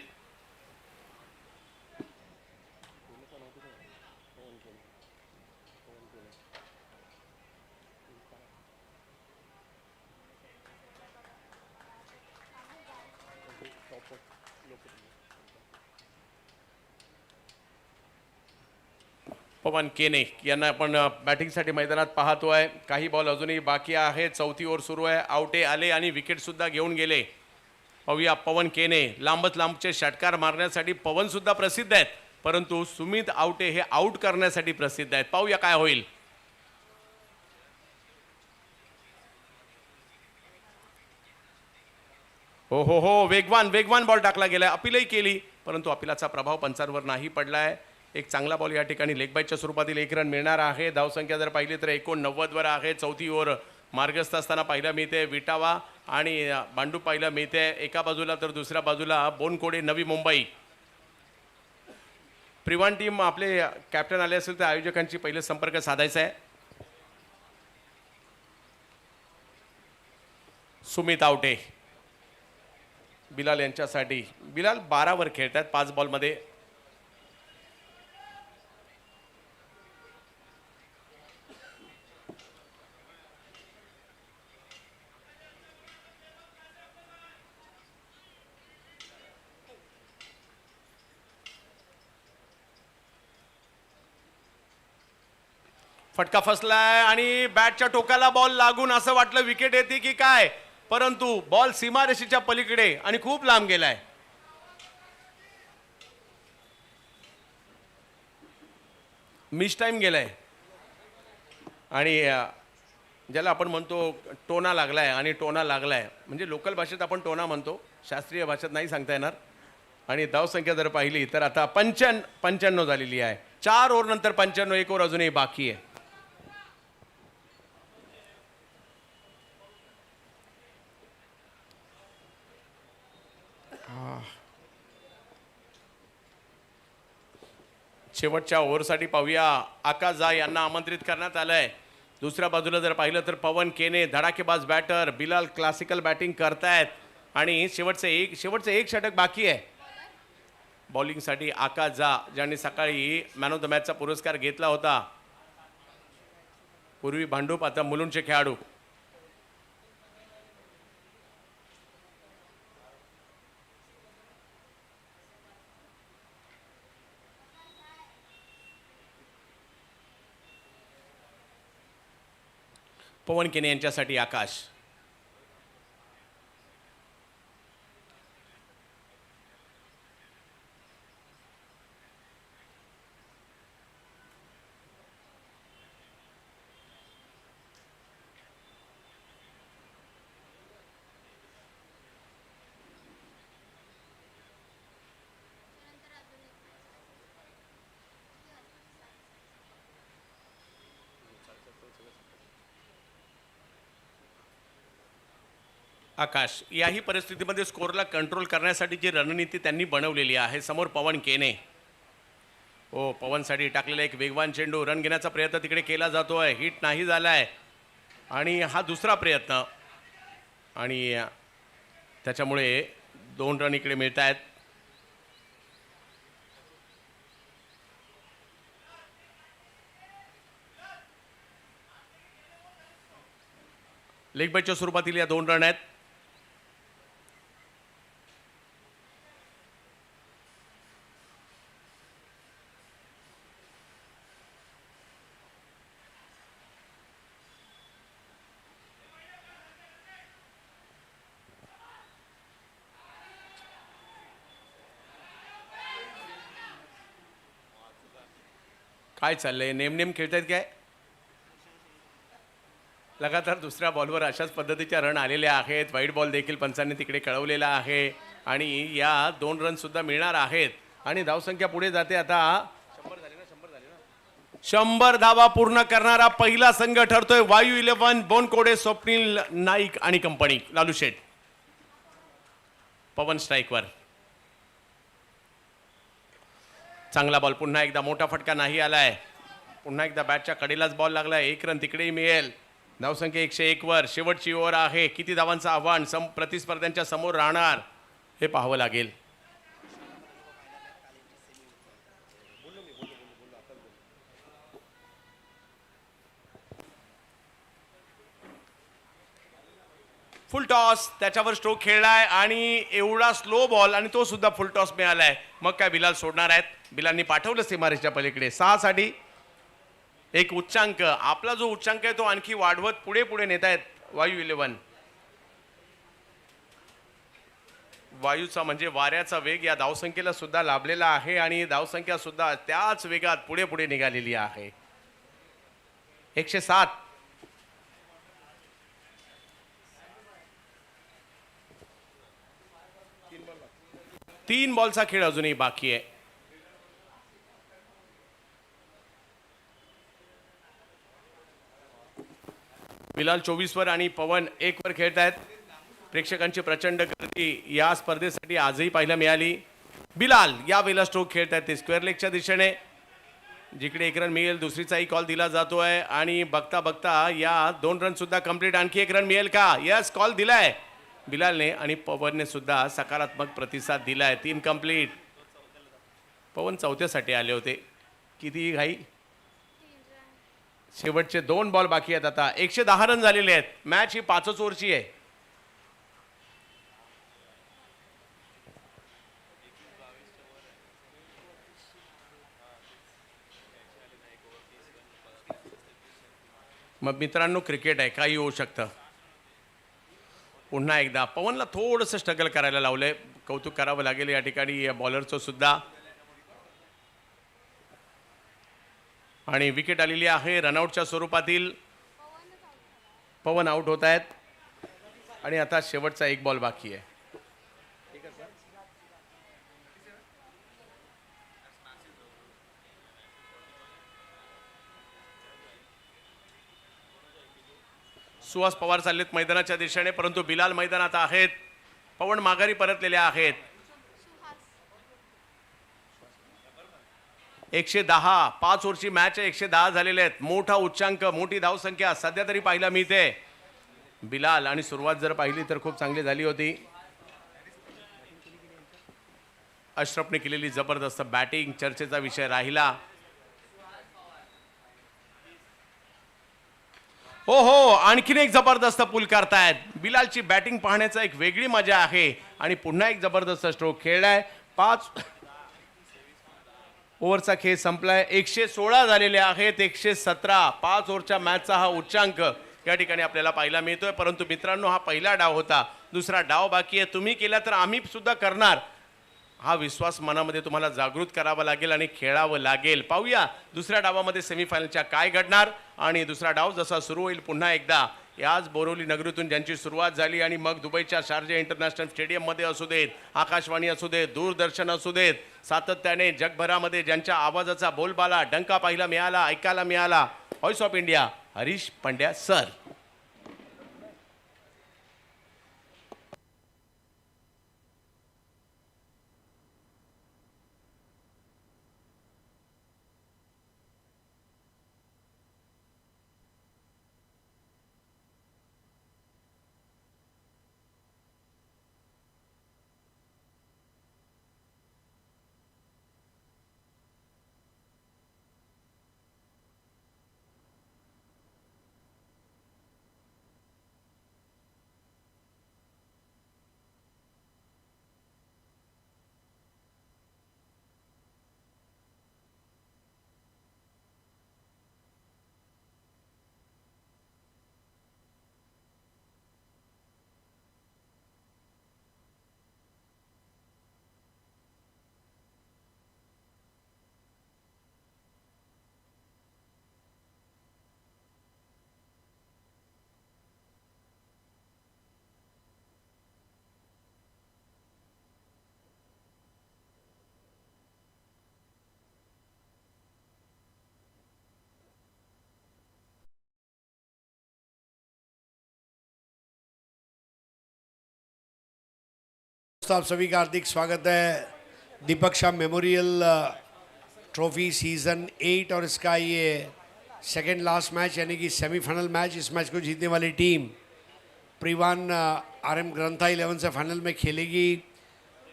पवन केने यांना आपण बॅटिंगसाठी मैदानात पाहतोय. काही बॉल अजूनही बाकी आहे. चौथी ओव्हर सुरू आहे. आउटे आले आणि विकेट सुद्धा घेऊन गेले. पाहूया पवन केने. लांबच लांबचे षटकार मारण्यासाठी पवन सुद्धा प्रसिद्ध आहेत, परंतु सुमित आवटे हे आउट करण्यासाठी प्रसिद्ध आहेत. पाहूया काय होईल. हो हो हो, वेगवान वेगवान बॉल टाकला गेलाय. अपीलही केली, परंतु अपिलाचा प्रभाव पंचांवर नाही पडलाय. एक चांगला बॉल या ठिकाणी लेग बायच्या स्वरूपातील 1 रन मिळणार आहे. धावसंख्या जर पाहिली तर 89 वर आहे. चौथी ओव्हर मार्गस्थ असताना पाहिला मिळते विटावा आणि बांडू पाहिला मिळते एका बाजूला, तर दुसऱ्या बाजूला बोनकोडे नवी मुंबई. प्रिवान टीम आपले कॅप्टन आले असेल तर आयोजकांची पहिले संपर्क साधायचा आहे. सुमित आवटे बिलाल यांच्यासाठी. बिलाल 12 वर खेळतात 5 बॉलमध्ये. फटका फसलाय आणि बॅटच्या टोकाला बॉल लागून असं वाटलं विकेट येते की काय, परंतु बॉल सीमारेषेच्या पलीकडे आणि खूप लांब गेलाय. मिस टाइम गेलाय आणि ज्याला आपण म्हणतो टोना लागलाय. आणि टोना लागलाय म्हणजे लोकल भाषेत आपण टोना म्हणतो, शास्त्रीय भाषेत नाही सांगता येणार. आणि धावसंख्या जर पाहिली तर आता 95 झालेली आहे. 4 ओव्हर नंतर 95. 1 ओव्हर अजूनही बाकी आहे. शेवटच्या ओव्हरसाठी पाहूया. आकाश झा यांना आमंत्रित करण्यात आलंय. दुसऱ्या बाजूला जर पाहिलं तर पवन केने धडाकेबाज बॅटर, बिलाल क्लासिकल बॅटिंग करतायत आणि शेवटचे एक षटक बाकी आहे. बॉलिंगसाठी आकाश झा ज्यांनी सकाळी मॅन ऑफ द मॅचचा पुरस्कार घेतला होता. पूर्वी भांडूप, आता मुलुंडचे खेळाडू. पवन केने यांच्यासाठी आकाश. आकाश याही परिस्थितीमध्ये स्कोरला कंट्रोल करण्यासाठी जी रणनीती त्यांनी बनवलेली आहे. समोर पवन केने. हो, पवनसाठी टाकलेला एक वेगवान चेंडू. रन घेण्याचा प्रयत्न तिकडे केला जातोय. हिट नाही झालाय आणि हा दुसरा प्रयत्न आणि त्याच्यामुळे 2 रन इकडे मिळत आहेत. लेग बायच्या स्वरूपातील या 2 रन आहेत. काय चाललंय, नेमनेम खेळतायत काय? लगातार दुसऱ्या बॉलवर अशाच पद्धतीच्या रन आलेल्या आहेत. वाईट बॉल देखील पंचांनी तिकडे कळवलेला आहे आणि या 2 रन सुद्धा मिळणार आहेत आणि धावसंख्या पुढे जाते. आता 100 धावा पूर्ण करणारा पहिला संघ ठरतोय वायू 11 बोनकोडे, स्वप्नील नाईक आणि कंपनी. लालू शेठ. पवन स्ट्राईकवर. चांगला बॉल. पुन्हा एकदा मोठा फटका नाही आलाय. पुन्हा एकदा बॅटच्या कडेलाच बॉल लागला, 1 रन तिकडेही मिळेल. धावसंख्या 101 वर. शेवटची ओव्हर आहे. किती धावांचं आव्हान प्रतिस्पर्ध्यांच्या समोर राहणार हे पाहावं लागेल. फुल टॉस, त्याच्यावर स्ट्रोक खेळलाय आणि एवढा स्लो बॉल आणि तो सुद्धा फुल टॉस मिळालाय. मग काय बिलाल सोडणार आहेत? बिलालनी पाठवलं सीमारेषच्या पलीकडे. 6 साठी एक उच्चांक. आपला जो उच्चांक आहे तो आणखी वाढवत पुढे पुढे नेत आहेत वायू 11. वायूचा म्हणजे वाऱ्याचा वेग या धावसंख्येला सुद्धा लाभलेला आहे आणि धावसंख्या सुद्धा त्याच वेगात पुढे पुढे निघालेली आहे. 107. 3 बॉलचा खेळ अजूनही बाकी आहे. बिलाल 24 वर आणि पवन 1 वर खेळत आहेत. प्रेक्षकांची प्रचंड गर्दी या स्पर्धेसाठी आजही पाहायला मिळाली. बिलाल या वेळेला स्ट्रोक खेळत आहेत ते स्क्वेअर लेगच्या दिशेने, जिकडे 1 रन मिळेल दुसरीचाही कॉल दिला जातोय आणि बघता बघता या 2 रन सुद्धा कंप्लीट. आणखी 1 रन मिळेल का? यस, कॉल दिलाय बिलालने आणि पवनने सुद्धा सकारात्मक प्रतिसाद दिलाय. 3 कंप्लीट. पवन 4थ्यासाठी आले होते. किती घाई. शेवटचे 2 बॉल बाकी आहेत. आता 110 रन झालेले आहेत. मॅच ही 5च ओव्हरची आहे. मग मित्रांनो, क्रिकेट आहे, काही होऊ शकतं. पुन्हा एकदा पवनला थोडंसं स्ट्रगल करायला लावलंय. कौतुक करावं लागेल या ठिकाणी या बॉलरचं सुद्धा. आणि विकेट आलेली आहे रनआउटच्या स्वरूपातील. पवन आउट होत आहेत आणि आता शेवटचा 1 बॉल बाकी आहे. सुहास पवार चाललेत मैदानाच्या दिशेने, परंतु बिलाल मैदानात आहेत. पवन माघारी परतलेले आहेत. 110. 5 ओव्हरची मॅच आहे. 110 झालेले आहेत. मोठा उच्चांक, मोठी धावसंख्या सध्या तरी पाहायला मिळते. बिलाल आणि सुरुवात जर पाहिली तर खूप चांगली झाली होती. अशरफने केलेली जबरदस्त बॅटिंग चर्चेचा विषय राहिला. हो, आणखीन एक जबरदस्त पुल करतायत. बिलालची बॅटिंग पाहण्याचा एक वेगळी मजा आहे आणि पुन्हा एक जबरदस्त स्ट्रोक खेळलाय. 5 ओव्हरचा खेळ संपलाय. 116 झालेले आहेत. 117. 5 ओव्हरच्या मॅचचा हा उच्चांक या ठिकाणी आपल्याला पाहायला मिळतोय. परंतु मित्रांनो, हा पहिला डाव होता. दुसरा डाव बाकी आहे. तुम्ही केला तर आम्ही सुद्धा करणार, हा विश्वास मनामध्ये तुम्हाला जागृत करावा लागेल आणि खेळावं लागेल. पाहूया दुसऱ्या डावामध्ये सेमीफायनलच्या काय घडणार. आणि दुसरा डाव जसा सुरू होईल पुन्हा एकदा याच बोरिवली नगरीतून ज्यांची सुरुवात झाली आणि मग दुबईच्या शारजा इंटरनॅशनल स्टेडियममध्ये असू देत, आकाशवाणी असू देत, दूरदर्शन असू देत, सातत्याने जगभरामध्ये ज्यांच्या आवाजाचा बोलबाला डंका पाहायला मिळाला, ऐकायला मिळाला, voice of India Harish Pandya sir. आप सभी का हार्दिक स्वागत है Deepak Shah memorial trophy season 8 और इसका ये सेकेंड लास्ट मैच यानी कि सेमीफाइनल मैच, इस मैच को जीतने वाली टीम प्रीवान RM ग्रंथा 11 से फाइनल में खेलेगी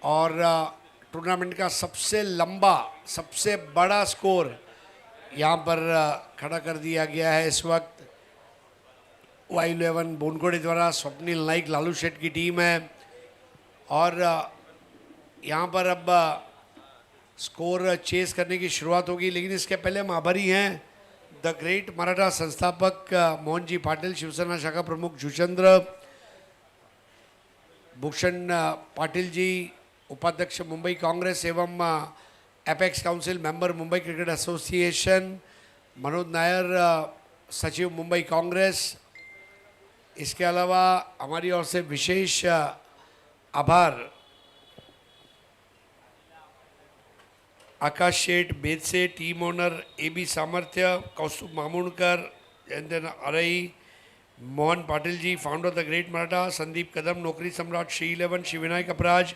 और टूर्नामेंट का सबसे लंबा सबसे बड़ा स्कोर यहाँ पर खड़ा कर दिया गया है इस वक्त Y11 बोनकोड़े द्वारा। स्वप्निल नाइक लालू शेठ की टीम है और यहाँ पर अब स्कोर चेस करने की शुरुआत होगी, लेकिन इसके पहले हम आभारी हैं द ग्रेट मराठा संस्थापक मोहन जी पाटिल, शिवसेना शाखा प्रमुख जुचंद्र भूषण पाटिल जी, उपाध्यक्ष मुंबई कांग्रेस एवं apex council member Mumbai cricket association, Manoj Nair सचिव मुंबई कांग्रेस। इसके अलावा हमारी ओर से विशेष आभार Akash Sheth Bedse, team owner AB Samarthya, Kaustubh Mamunkar, Jayantan Arai, Mohan Patil ji founder the great Maratha, Sandeep Kadam Naukri Samrat, Shri 11, Shri Vinayak Apraj,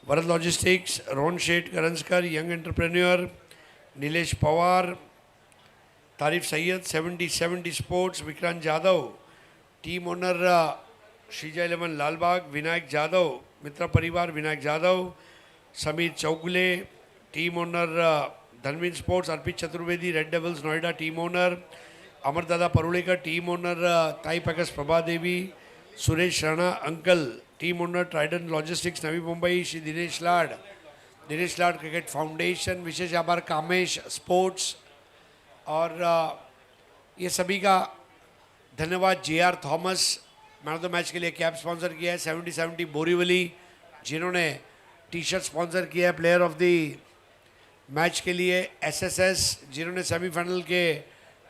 Varad logistics, Rohan Sheth Karanjkar young entrepreneur, Nilesh Pawar, Tarif Syed 70 sports, Vikrant Jadhav, team owner Shreeja 11 Lalbaug, Vinayak Jadhav, मित्र परिवार Vinayak Jadhav, Sameer Chougule, team owner Dhanveer sports, Arpit Chaturvedi red devils Noida team owner, अमरदादा Parulekar team owner Tai packers Prabha Devi, Suresh Rana uncle team owner trident logistics Navi Mumbai, Shri Dinesh Lad cricket foundation, विशेष आभार कामेश स्पोर्ट्स और ये सभी का धन्यवाद। JR Thomas man of the match के लिए कैप स्पॉन्सर किया है, 70 बोरीवली जिन्होंने टी शर्ट स्पॉन्सर किया है प्लेयर ऑफ द मैच के लिए, SSS जिन्होंने सेमीफाइनल के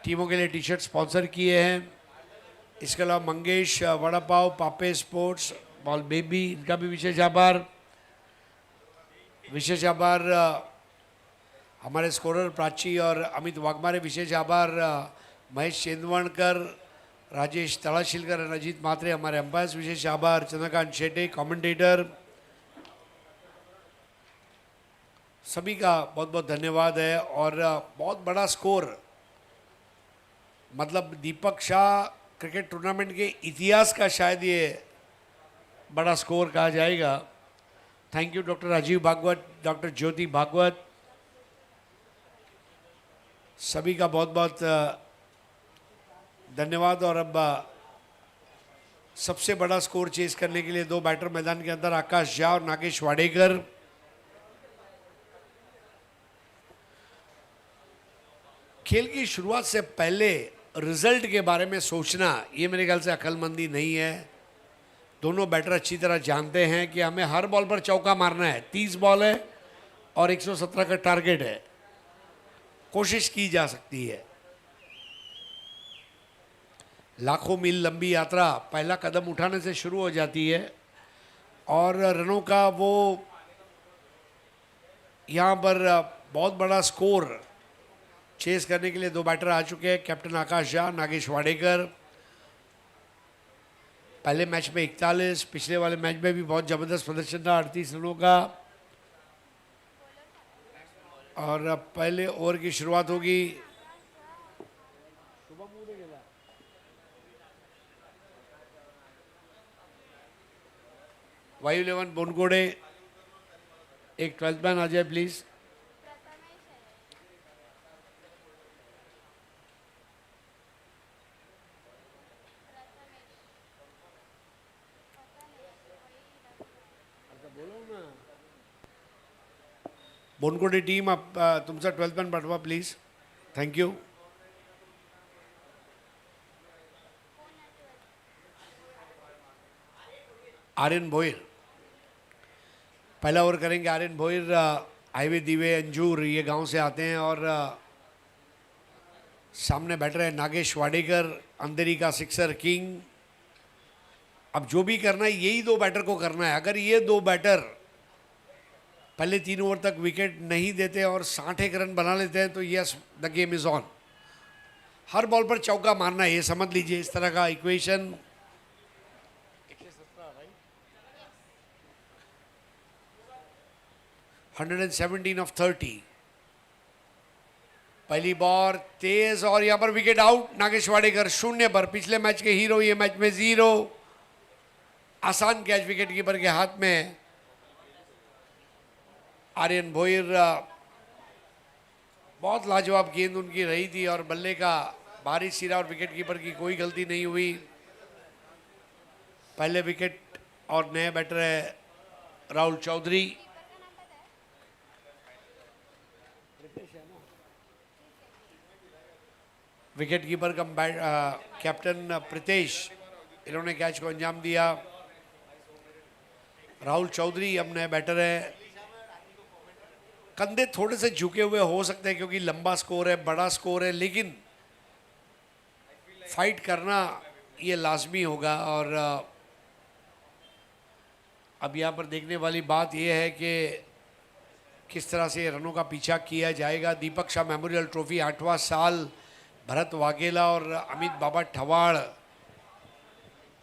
टीमों के लिए टी शर्ट स्पॉन्सर किए हैं। इसके अलावा मंगेश वड़ा पाव, पापे स्पोर्ट्स, बॉल बेबी, इनका भी विशेष आभार। हमारे स्कोरर प्राची और अमित वाघमारे, विशेष आभार महेश चेंदवणकर, राजेश तड़ाशिलकर और अजीत मात्रे हमारे अंपायर्स, विशेष आभार चंद्रकांत शेटे कमेंटेटर। सभी का बहुत बहुत धन्यवाद है और बहुत बड़ा स्कोर, मतलब दीपक शाह क्रिकेट टूर्नामेंट के इतिहास का शायद ये बड़ा स्कोर कहा जाएगा। Thank you doctor Rajeev Bhagwat, doctor Jyoti Bhagwat, सभी का बहुत बहुत धन्यवाद। और अब सबसे बड़ा स्कोर चेस करने के लिए दो बैटर मैदान के अंदर, आकाश झा और नागेश वाडेकर। खेल की शुरुआत से पहले रिजल्ट के बारे में सोचना ये मेरे ख्याल से अक्लमंदी नहीं है। दोनों बैटर अच्छी तरह जानते हैं कि हमें हर बॉल पर चौका मारना है। 30 बॉल है और 117 का टारगेट है, कोशिश की जा सकती है। लाखों मील लंबी यात्रा पहला कदम उठाने से शुरू हो जाती है और रनों का वो यहाँ पर बहुत बड़ा स्कोर चेस करने के लिए दो बैटर आ चुके हैं, कैप्टन आकाश झा, नागेश वाडेकर। पहले मैच में 41, पिछले वाले मैच में भी बहुत ज़बरदस्त प्रदर्शन था 38 रनों का। और अब पहले ओवर की शुरुआत होगी। Y11 बोनकोड़े, एक 12th मैन आ जाए प्लीज़। बोनकोड़े टीम, आप तुमचा 12th मैन पाठवा please, thank you. Aryan Bhoir पहला ओवर करेंगे। आर्यन भोईर हाईवे दीवे अंजूर ये गांव से आते हैं और सामने बैटर है नागेश वाडेकर, अंधेरी का सिक्सर किंग। अब जो भी करना है यही दो बैटर को करना है। अगर ये दो बैटर पहले 3 ओवर तक विकेट नहीं देते और 61 रन बना लेते हैं तो yes the game is on. हर बॉल पर चौका मारना है, ये समझ लीजिए, इस तरह का इक्वेशन। 117 of 30। पहली बॉल तेज और यहाँ पर विकेट आउट। नागेश वाडेकर 0 पर, पिछले मैच के हीरो, ये मैच में 0। आसान कैच विकेट कीपर के हाथ में। आर्यन भोईर, बहुत लाजवाब गेंद उनकी रही थी और बल्ले का भारी सिरा और विकेट कीपर की कोई गलती नहीं हुई। पहले विकेट और नए बैटर है राहुल चौधरी। विकेट कीपर कम कैप्टन प्रितेश, इन्होंने कैच को अंजाम दिया। राहुल चौधरी अब नए बैटर है। कंधे थोड़े से झुके हुए हो सकते हैं क्योंकि लंबा स्कोर है, बड़ा स्कोर है, लेकिन फाइट करना ये लाजमी होगा। और अब यहाँ पर देखने वाली बात यह है कि किस तरह से रनों का पीछा किया जाएगा। दीपक शाह मेमोरियल ट्रॉफी 8वां साल, भरत वाघेला और अमित बाबा ठवाड़,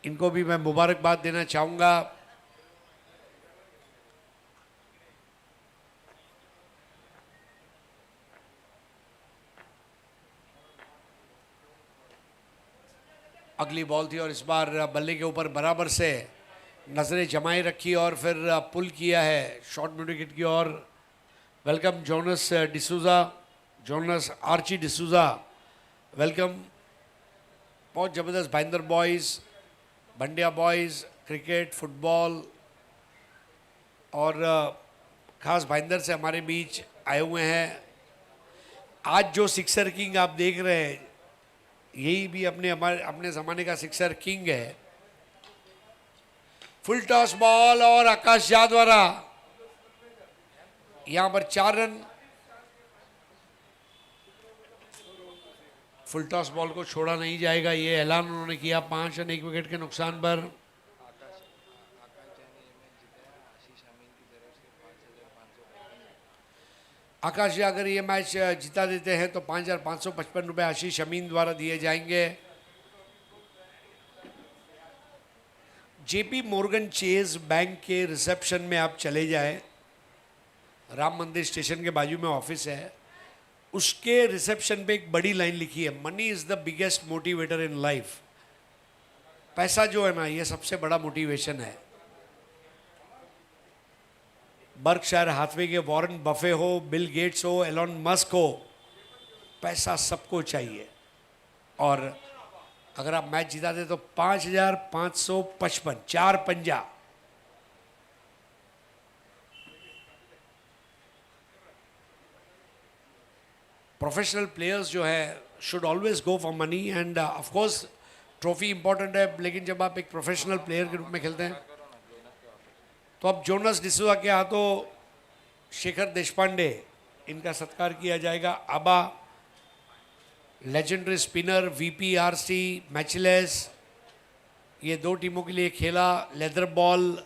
इनको भी मैं मुबारकबाद देना चाहूँगा। अगली बॉल थी और इस बार बल्ले के ऊपर बराबर से नजरें जमाए रखी और फिर पुल किया है शॉर्ट मिड विकेट की ओर। Welcome Jonas D'Souza, Jonas Archie D'Souza, welcome. बहुत ज़बरदस्त भाईंदर बॉयज़, बंडिया बॉयज़, क्रिकेट, फुटबॉल और ख़ास भाईंदर से हमारे बीच आए हुए हैं। आज जो सिक्सर किंग आप देख रहे हैं, यही भी अपने ज़माने का सिक्सर किंग है। फुल टॉस बॉल और आकाश झा द्वारा यहाँ पर 4 रन। फुल टॉस बॉल को छोड़ा नहीं जाएगा, ये ऐलान उन्होंने किया 5 रन 1 विकेट के नुकसान पर। आकाश जी अगर ये मैच जीता देते हैं तो 5,555 रुपये आशीष अमीन द्वारा दिए जाएंगे। जेपी मोर्गन चेज बैंक के रिसेप्शन में आप चले जाएं, राम मंदिर स्टेशन के बाजू में ऑफिस है, उसके रिसेप्शन पे एक बड़ी लाइन लिखी है, money is the biggest motivator in life. पैसा जो है ना, ये सबसे बड़ा मोटिवेशन है। बर्कशायर हाथवे के वॉरेन बफे हो, बिल गेट्स हो, एलॉन मस्क हो, पैसा सबको चाहिए। और अगर आप मैच जिता दे तो 5,555, 4 पंजा। प्रोफेशनल प्लेयर्स जो है should always go for money end of course trophy important है, लेकिन जब आप एक प्रोफेशनल प्लेयर के रूप में खेलते हैं तो अब जोनस डिसूजा के हाथों शेखर देशपांडे, इनका सत्कार किया जाएगा। आबा लेजेंडरी स्पिनर, VPRC मैचलेस, ये 2 टीमों के लिए खेला। लेदर बॉल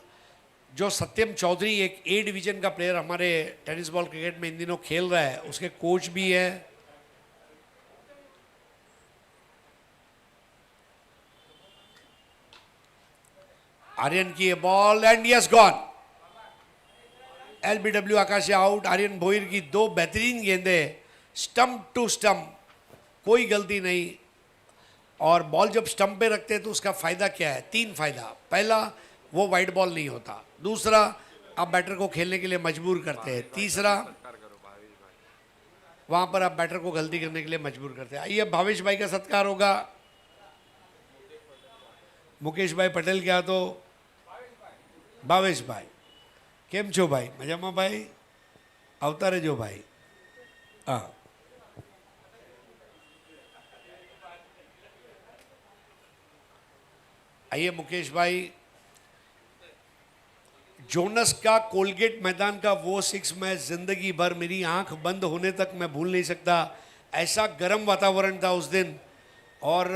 जो सत्यम चौधरी, एक A डिवीजन का प्लेयर हमारे टेनिस बॉल क्रिकेट में इन दिनों खेल रहा है, उसके कोच भी है। आर्यन की ये ball end yes gone. LBW आकाश आउट। आर्यन भोईर की 2 बेहतरीन गेंदें स्टंप टू स्टंप, कोई गलती नहीं। और बॉल जब स्टंप पे रखते हैं तो उसका फ़ायदा क्या है? 3 फायदा। पहला, वो वाइड बॉल नहीं होता। दूसरा, आप बैटर को खेलने के लिए मजबूर करते हैं। तीसरा, वहाँ पर आप बैटर को गलती करने के लिए मजबूर करते हैं। आइए भावेश भाई का सत्कार होगा। मुकेश भाई पटेल क्या तो भावेश भाई केम छो भाई? मजामा भाई, अवतारे जो भाई। हाँ, आइए मुकेश भाई। जोनस का कोलगेट मैदान का वो 6 मैं जिंदगी भर, मेरी आंख बंद होने तक मैं भूल नहीं सकता। ऐसा गर्म वातावरण था उस दिन और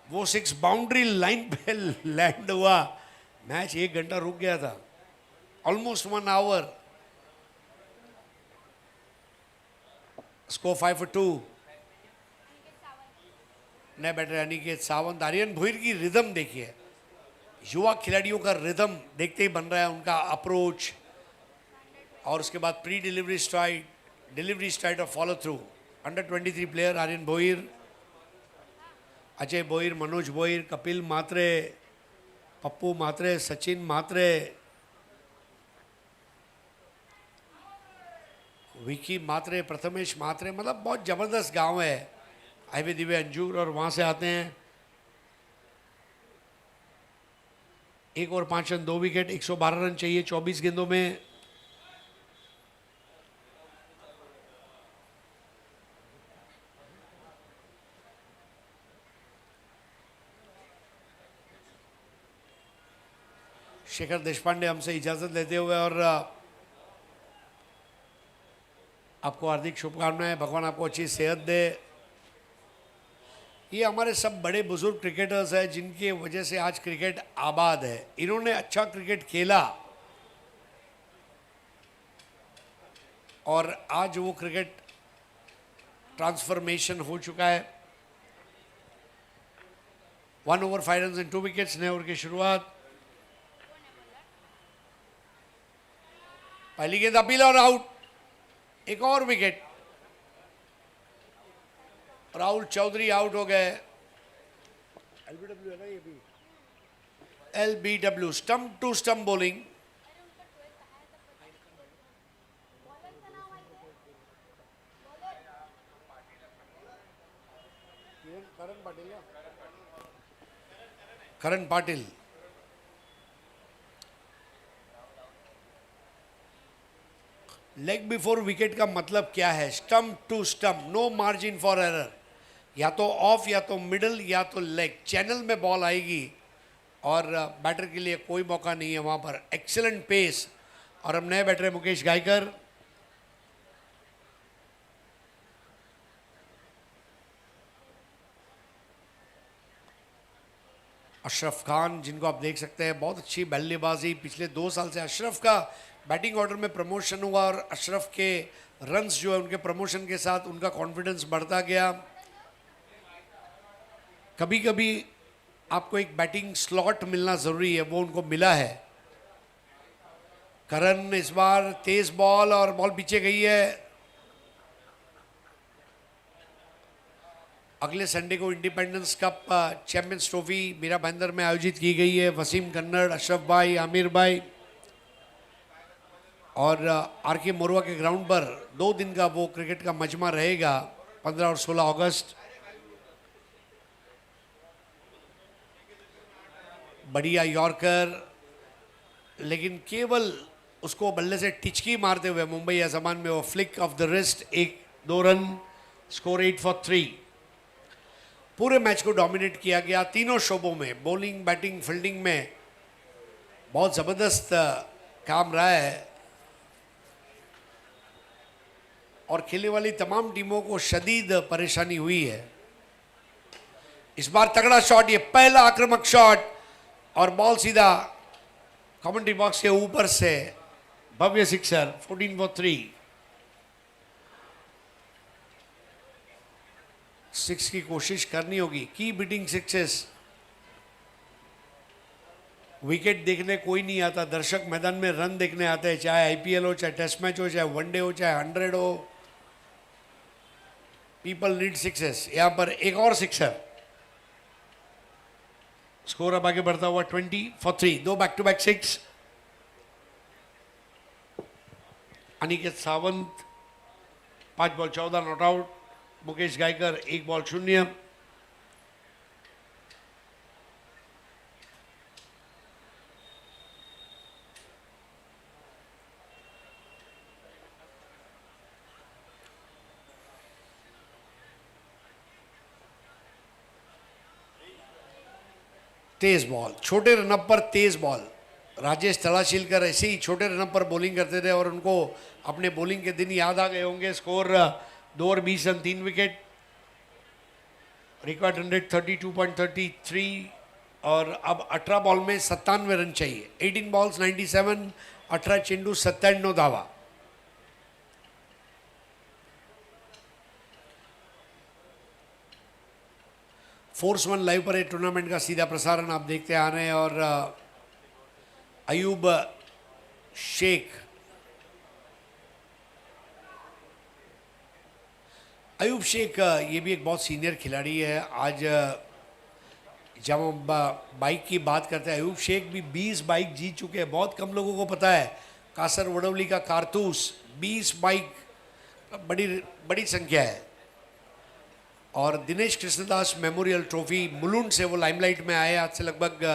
वो 6 बाउंड्री लाइन पे लैंड हुआ। मैच 1 घंटा रुक गया था, ऑलमोस्ट 1 आवर। Score 5 for 2। नए बैटर अनिकेत सावंत। आर्यन भोईर की रिदम देखिए, युवा खिलाड़ियों का रिदम देखते ही बन रहा है, उनका अप्रोच और उसके बाद pre delivery strike, delivery strike और follow through. Under 23 player Aryan Bhoir, Ajay Bhoir, Manoj Bhoir, Kapil Mhatre, Pappu Mhatre, Sachin Mhatre, Vicky Mhatre, Prathamesh Mhatre, मतलब बहुत ज़बरदस्त गांव है हाईवे दिव्य अंजूर, और वहाँ से आते हैं। 1 ओवर 5 रन 2 विकेट, 112 रन चाहिए 24 गेंदों में। शेखर देशपांडे हमसे इजाज़त लेते हुए, और आपको हार्दिक शुभकामनाएं, भगवान आपको अच्छी सेहत दे। ये हमारे सब बड़े बुजुर्ग क्रिकेटर्स हैं जिनकी वजह से आज क्रिकेट आबाद है। इन्होंने अच्छा क्रिकेट खेला और आज वो क्रिकेट ट्रांसफॉर्मेशन हो चुका है। 1 ओवर 5 रन 2 विकेट्स, नए ओवर की शुरुआत। पहली गेंद अपील और आउट, एक और विकेट। राहुल चौधरी आउट हो गए। एलबीडब्ल्यू है ना ये भी, LBW, stump to stump bowling. Karan Patil, leg before wicket का मतलब क्या है? Stump to stump, no margin for error. या तो ऑफ, या तो मिडल, या तो लेग, चैनल में बॉल आएगी और बैटर के लिए कोई मौका नहीं है वहाँ पर। एक्सीलेंट पेस। और हम नए बैटर हैं मुकेश गायकर। अशरफ खान, जिनको आप देख सकते हैं, बहुत अच्छी बल्लेबाजी। पिछले 2 साल से अशरफ का बैटिंग ऑर्डर में प्रमोशन हुआ और अशरफ के रन्स जो है उनके प्रमोशन के साथ उनका कॉन्फिडेंस बढ़ता गया। कभी कभी आपको एक बैटिंग स्लॉट मिलना ज़रूरी है, वो उनको मिला है। करण इस बार तेज बॉल, और बॉल पीछे गई है। अगले संडे को Independence Cup Champions Trophy Mira Bhayandar में आयोजित की गई है। वसीम कन्नड़, अशरफ भाई, आमिर भाई और आर के मोरवा के ग्राउंड पर 2 दिन का वो क्रिकेट का मजमा रहेगा, 15 और 16 अगस्त। बढ़िया यॉर्कर, लेकिन केवल उसको बल्ले से टिचकी मारते हुए मुंबई अजमान में वो flick of the wrist, 1-2 run, score 8 for 3। पूरे मैच को डोमिनेट किया गया तीनों शोबों में, बॉलिंग, बैटिंग, फील्डिंग में बहुत ज़बरदस्त काम रहा है। और खेलने वाली तमाम टीमों को शदीद परेशानी हुई है। इस बार तगड़ा शॉट, ये पहला आक्रामक शॉट, और बॉल सीधा कमेंट्री बॉक्स के ऊपर से, भव्य सिक्सर, 14 for 3। 6 की कोशिश करनी होगी, की बीटिंग सिक्सेस। विकेट देखने कोई नहीं आता, दर्शक मैदान में रन देखने आते हैं, चाहे आईपीएल हो, चाहे टेस्ट मैच हो, चाहे वनडे हो, चाहे 100 हो। People need sixes. यहां पर एक और सिक्सर, स्कोर अब आगे बढ़ता हुआ 20 for 3, 2 back to back 6। Aniket Sawant 5 ball 14 not out. Mukesh Gaikar 1 ball 0। तेज बॉल, छोटे रनअप पर तेज बॉल। राजेश तलाशीलकर ऐसे ही छोटे रनअप पर बॉलिंग करते थे और उनको अपने बॉलिंग के दिन याद आ गए होंगे। Score 2 over 20 run 3 wicket. Record 132.33 और अब 18 बॉल में 97 रन चाहिए। 18 बॉल्स 97, 18 चेंडू 97 धावा। फोर्स 1 लाइव पर टूर्नामेंट का सीधा प्रसारण आप देखते आ रहे हैं और अयूब शेख अयूब शेख ये भी एक बहुत सीनियर खिलाड़ी है। आज जब हम बाइक की बात करते हैं, अयूब शेख भी 20 बाइक जीत चुके हैं। बहुत कम लोगों को पता है कासर वडोली का कारतूस 20 बाइक बड़ी बड़ी संख्या है। और दिनेश कृष्णदास मेमोरियल ट्रॉफी मुलुंड से वो लाइमलाइट में आए आज से लगभग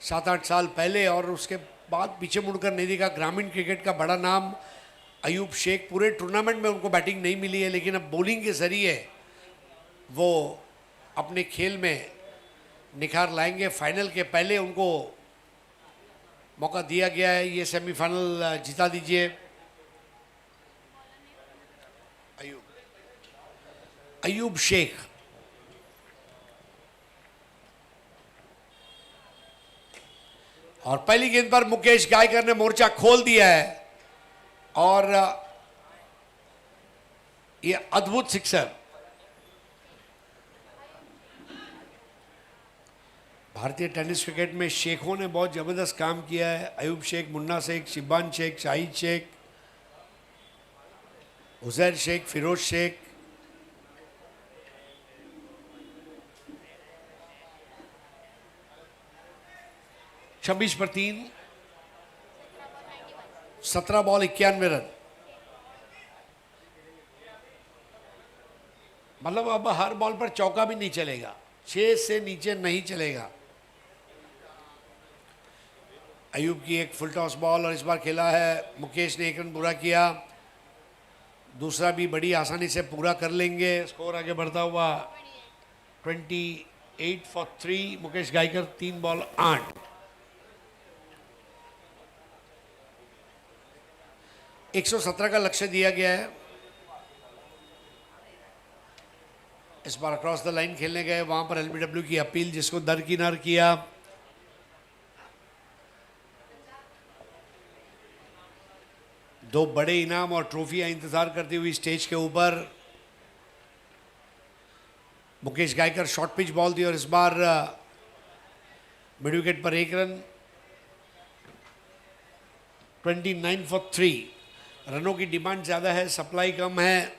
7-8 साल पहले, और उसके बाद पीछे मुड़कर नहीं देखा। ग्रामीण क्रिकेट का बड़ा नाम अयूब शेख। पूरे टूर्नामेंट में उनको बैटिंग नहीं मिली है, लेकिन अब बॉलिंग के जरिए वो अपने खेल में निखार लाएंगे। फाइनल के पहले उनको मौका दिया गया है, ये सेमीफाइनल जिता दीजिए। अयूब शेख और पहली गेंद पर मुकेश गायकर ने मोर्चा खोल दिया है और ये अद्भुत सिक्सर। भारतीय टेनिस क्रिकेट में शेखों ने बहुत जबरदस्त काम किया है। अयूब शेख, मुन्ना शेख, शिबान शेख, शाहिद शेख, उजैर शेख, फिरोज शेख। छब्बीस पर 3, 17 बॉल 91 रन। मतलब अब हर बॉल पर चौका भी नहीं चलेगा, 6 से नीचे नहीं चलेगा। अयूब की एक फुल टॉस बॉल और इस बार खेला है मुकेश ने 1 रन पूरा किया। दूसरा भी बड़ी आसानी से पूरा कर लेंगे। स्कोर आगे बढ़ता हुआ 28 for 3। मुकेश गायकर 3 बॉल 8। 117 का लक्ष्य दिया गया है। इस बार अक्रॉस द लाइन खेलने गए, वहां पर एलबीडब्ल्यू की अपील जिसको दरकिनार किया। दो बड़े इनाम और ट्रॉफियां इंतजार करती हुई स्टेज के ऊपर। Mukesh Gaikar short pitch ball दी और इस बार मिड विकेट पर 1 रन। 29 for 3। रनों की डिमांड ज्यादा है, सप्लाई कम है।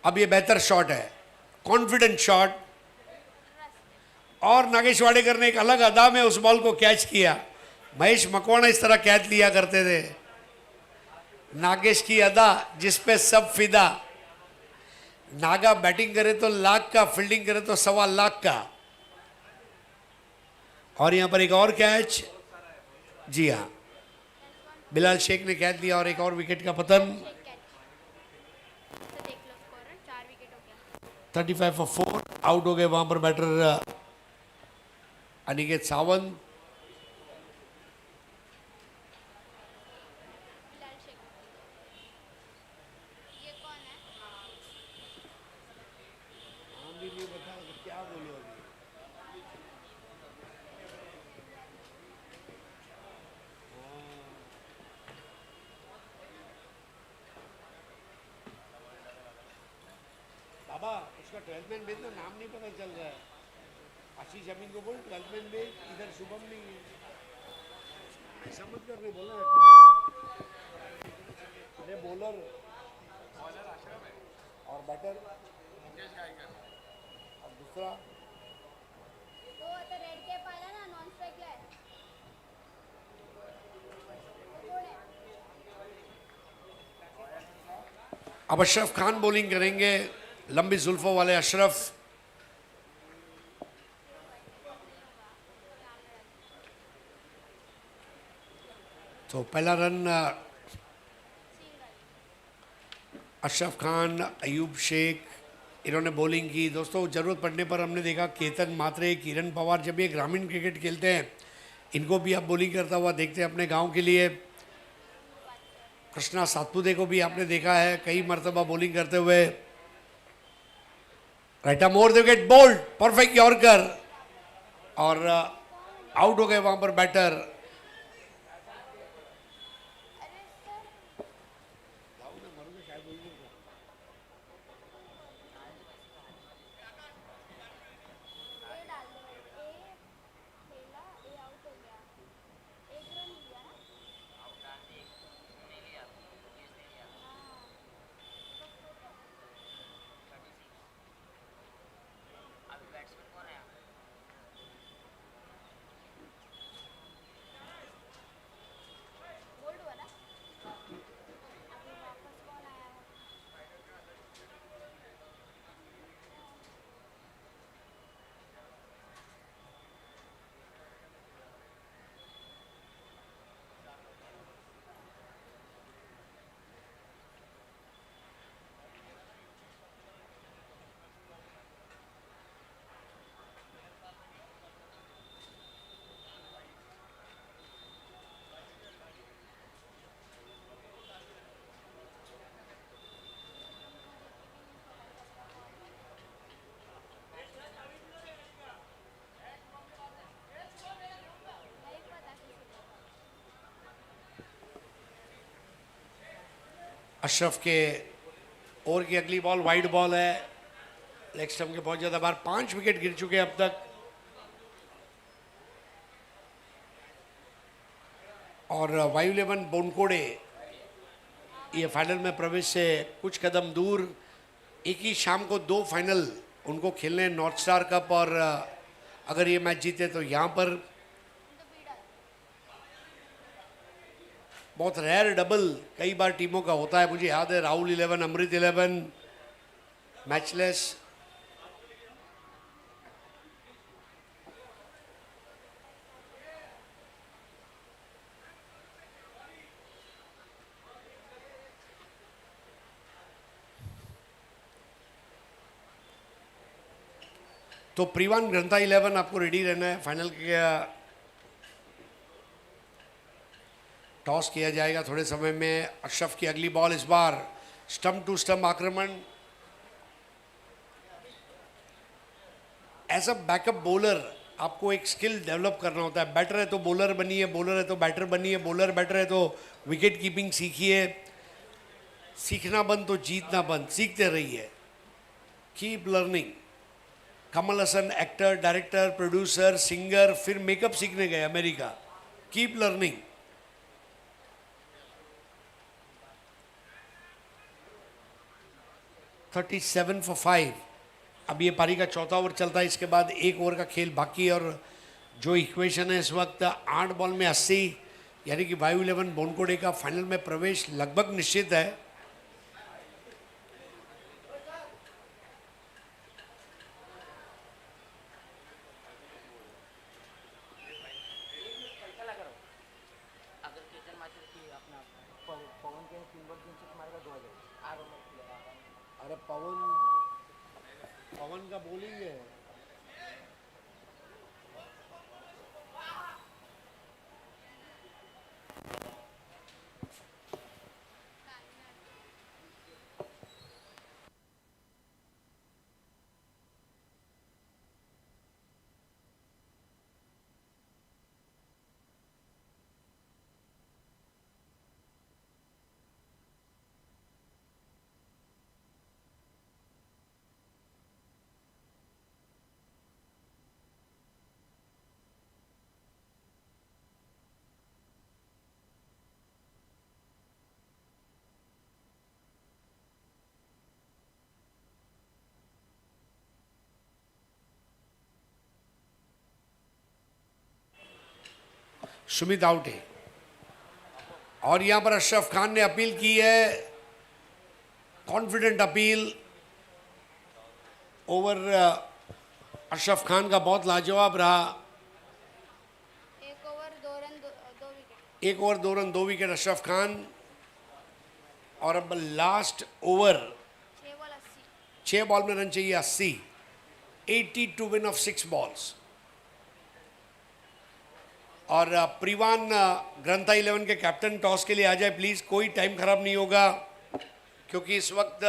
अब ये बेहतर शॉट है, कॉन्फिडेंट शॉट, और नागेश वाडेकर ने एक अलग अदा में उस बॉल को कैच किया। महेश मकवाना इस तरह कैच लिया करते थे। नागेश की अदा जिस पे सब फिदा। नागा बैटिंग करे तो लाख का, फील्डिंग करे तो 1.25 लाख का। और यहां पर एक और कैच, जी हाँ, बिलाल शेख ने कैच लिया और एक और विकेट का पतन। 35 for 4। आउट हो गए वहां पर बैटर अनिकेत सावंत। बाबा उसका 12th मैन भेजना, नाम नहीं पता चल रहा है। आशीष अमीन को बोल 12th मैन भेज, इधर शुभम नहीं है। ऐसा मत कर, बोलर अरे बॉलर और बैटर और दूसरा तो आता रेड कैप आला ना, नॉन स्ट्राइकला आहे. तो कोण आहे? अब अशरफ खान बॉलिंग करेंगे, लंबी जुल्फों वाले अशरफ। तो पहला रन अशरफ खान, अयूब शेख, इन्होंने बॉलिंग की। दोस्तों ज़रूरत पड़ने पर हमने देखा केतन मात्रे, किरण पवार, जब ये ग्रामीण क्रिकेट खेलते हैं इनको भी आप बॉलिंग करता हुआ देखते हैं अपने गांव के लिए। कृष्णा सातपुते को भी आपने देखा है कई मरतबा बॉलिंग करते हुए। Right arm over the wicket, bowled, perfect yorker, और आउट हो गए वहां पर बैटर। अशरफ के ओवर की अगली बॉल वाइड बॉल है, लेग स्टंप के बहुत ज़्यादा बार 5 विकेट गिर चुके हैं अब तक। और वायु11 बोनकोड़े ये फाइनल में प्रवेश से कुछ कदम दूर। एक ही शाम को 2 फाइनल उनको खेलने हैं, नॉर्थ स्टार कप और अगर ये मैच जीते तो यहाँ पर बहुत रेयर डबल कई बार टीमों का होता है। मुझे याद है राहुल 11, अमृत 11 मैचलेस। तो प्रीवान ग्रंथा 11 आपको रेडी रहना है। फाइनल के टॉस किया जाएगा थोड़े समय में। अशरफ की अगली बॉल, इस बार स्टंप टू स्टंप आक्रमण। एज अ बैकअप बॉलर आपको एक स्किल डेवलप करना होता है। बैटर है तो बॉलर बनिए, बॉलर है तो बैटर बनिए, बॉलर बैटर है तो विकेट कीपिंग सीखिए। सीखना बंद तो जीतना बंद, सीखते रहिए। Keep learning. Kamal Haasan actor, director, producer, singer, फिर मेकअप सीखने गए अमेरिका। Keep learning. $37 for 5। अब ये पारी का चौथा ओवर चलता है, इसके बाद 1 ओवर का खेल बाकी। और जो इक्वेशन है इस वक्त 8 बॉल में 80, यानी कि वायु11 बोनकोड़े का फाइनल में प्रवेश लगभग निश्चित है। अरे पवन का बॉलिंग है। सुमित आउट है। और यहां पर अशरफ खान ने अपील की है, confident appeal. Over Ashraf Khan का बहुत लाजवाब रहा। 1 over 2 run 2 wicket. 1 over 2 run 2 wicket Ashraf Khan. और अब लास्ट ओवर 6 बॉल 80। 6 बॉल में रन चाहिए 80। 80 टू विन ऑफ 6 बॉल्स। और प्रीवान ग्रंथा 11 के कैप्टन टॉस के लिए आ जाए प्लीज। कोई टाइम खराब नहीं होगा क्योंकि इस वक्त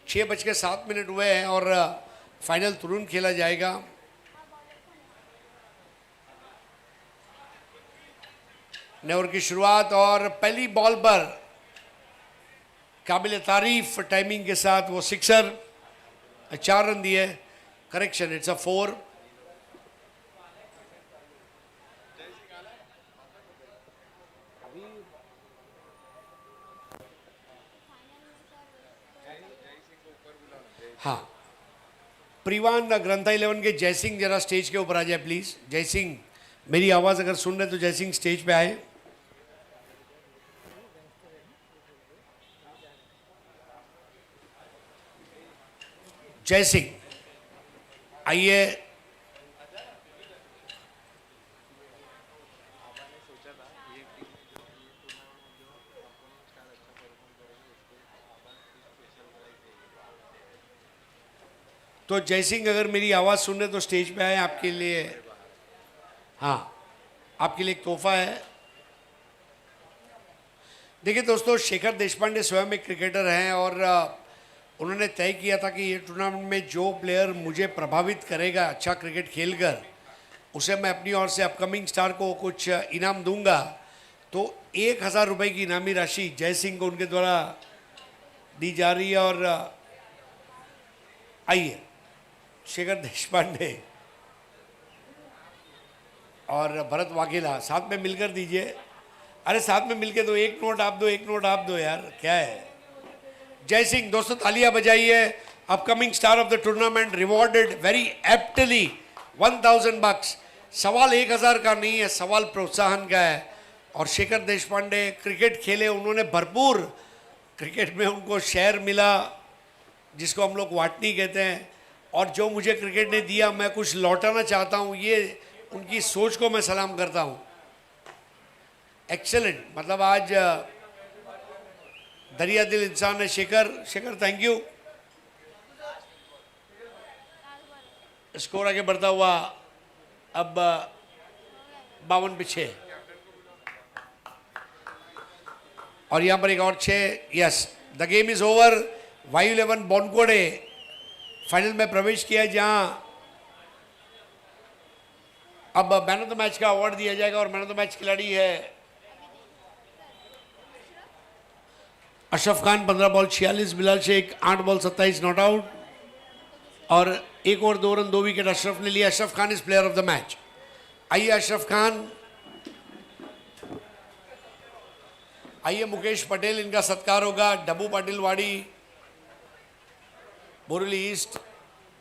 6:07 हुए हैं और फाइनल तुरंत खेला जाएगा। नए ओवर की शुरुआत और पहली बॉल पर काबिल तारीफ टाइमिंग के साथ वो सिक्सर, 4 रन दिए। Correction, it's a 4। हाँ, प्रीवान ग्रंथा 11 के जयसिंह जरा स्टेज के ऊपर आ जाए प्लीज। जयसिंह, मेरी आवाज अगर सुन रहे तो जयसिंह स्टेज पे आए। जयसिंह आइए। तो जयसिंह अगर मेरी आवाज़ सुन रहे तो स्टेज पे आए। आपके लिए, हाँ, आपके लिए एक तोहफा है। देखिए दोस्तों, शेखर देशपांडे स्वयं एक क्रिकेटर हैं और उन्होंने तय किया था कि ये टूर्नामेंट में जो प्लेयर मुझे प्रभावित करेगा अच्छा क्रिकेट खेलकर, उसे मैं अपनी ओर से अपकमिंग स्टार को कुछ इनाम दूंगा। तो 1,000 रुपए की इनामी राशि जय सिंह को उनके द्वारा दी जा रही है। और आइए शेखर देशपांडे और भरत वाघेला साथ में मिलकर दीजिए। अरे साथ में मिलकर दो, एक नोट आप दो, एक नोट आप दो यार, क्या है। जय सिंह दोस्तों तालियां बजाइए। Upcoming star of the tournament rewarded very aptly 1000 bucks. सवाल 1000 का नहीं है, सवाल प्रोत्साहन का है। और शेखर देशपांडे क्रिकेट खेले, उन्होंने भरपूर क्रिकेट में उनको शेयर मिला जिसको हम लोग वाटनी कहते हैं। और जो मुझे क्रिकेट ने दिया मैं कुछ लौटाना चाहता हूँ, ये उनकी सोच को मैं सलाम करता हूँ। एक्सेलेंट, मतलब आज दरिया दिल इंसान है Shekhar. Shekhar thank you. Score आगे बढ़ता हुआ अब 52 पे 6 और यहां पर एक और 6। Yes, the game is over. Vayu 11 Bonkode final में प्रवेश किया जहां अब मैन ऑफ द मैच का अवार्ड दिया जाएगा। और मैन ऑफ द मैच खिलाड़ी है Ashraf Khan, 15 ball 46, Bilal Shaikh 8 ball 27 not out. और 1 ओवर 2 रन 2 विकेट अशरफ ने लिया। Ashraf Khan is player of the match. आइए अशरफ खान, आइए मुकेश पटेल, इनका सत्कार होगा। डब्बू पाटिल वाड़ी, बोरीवली ईस्ट,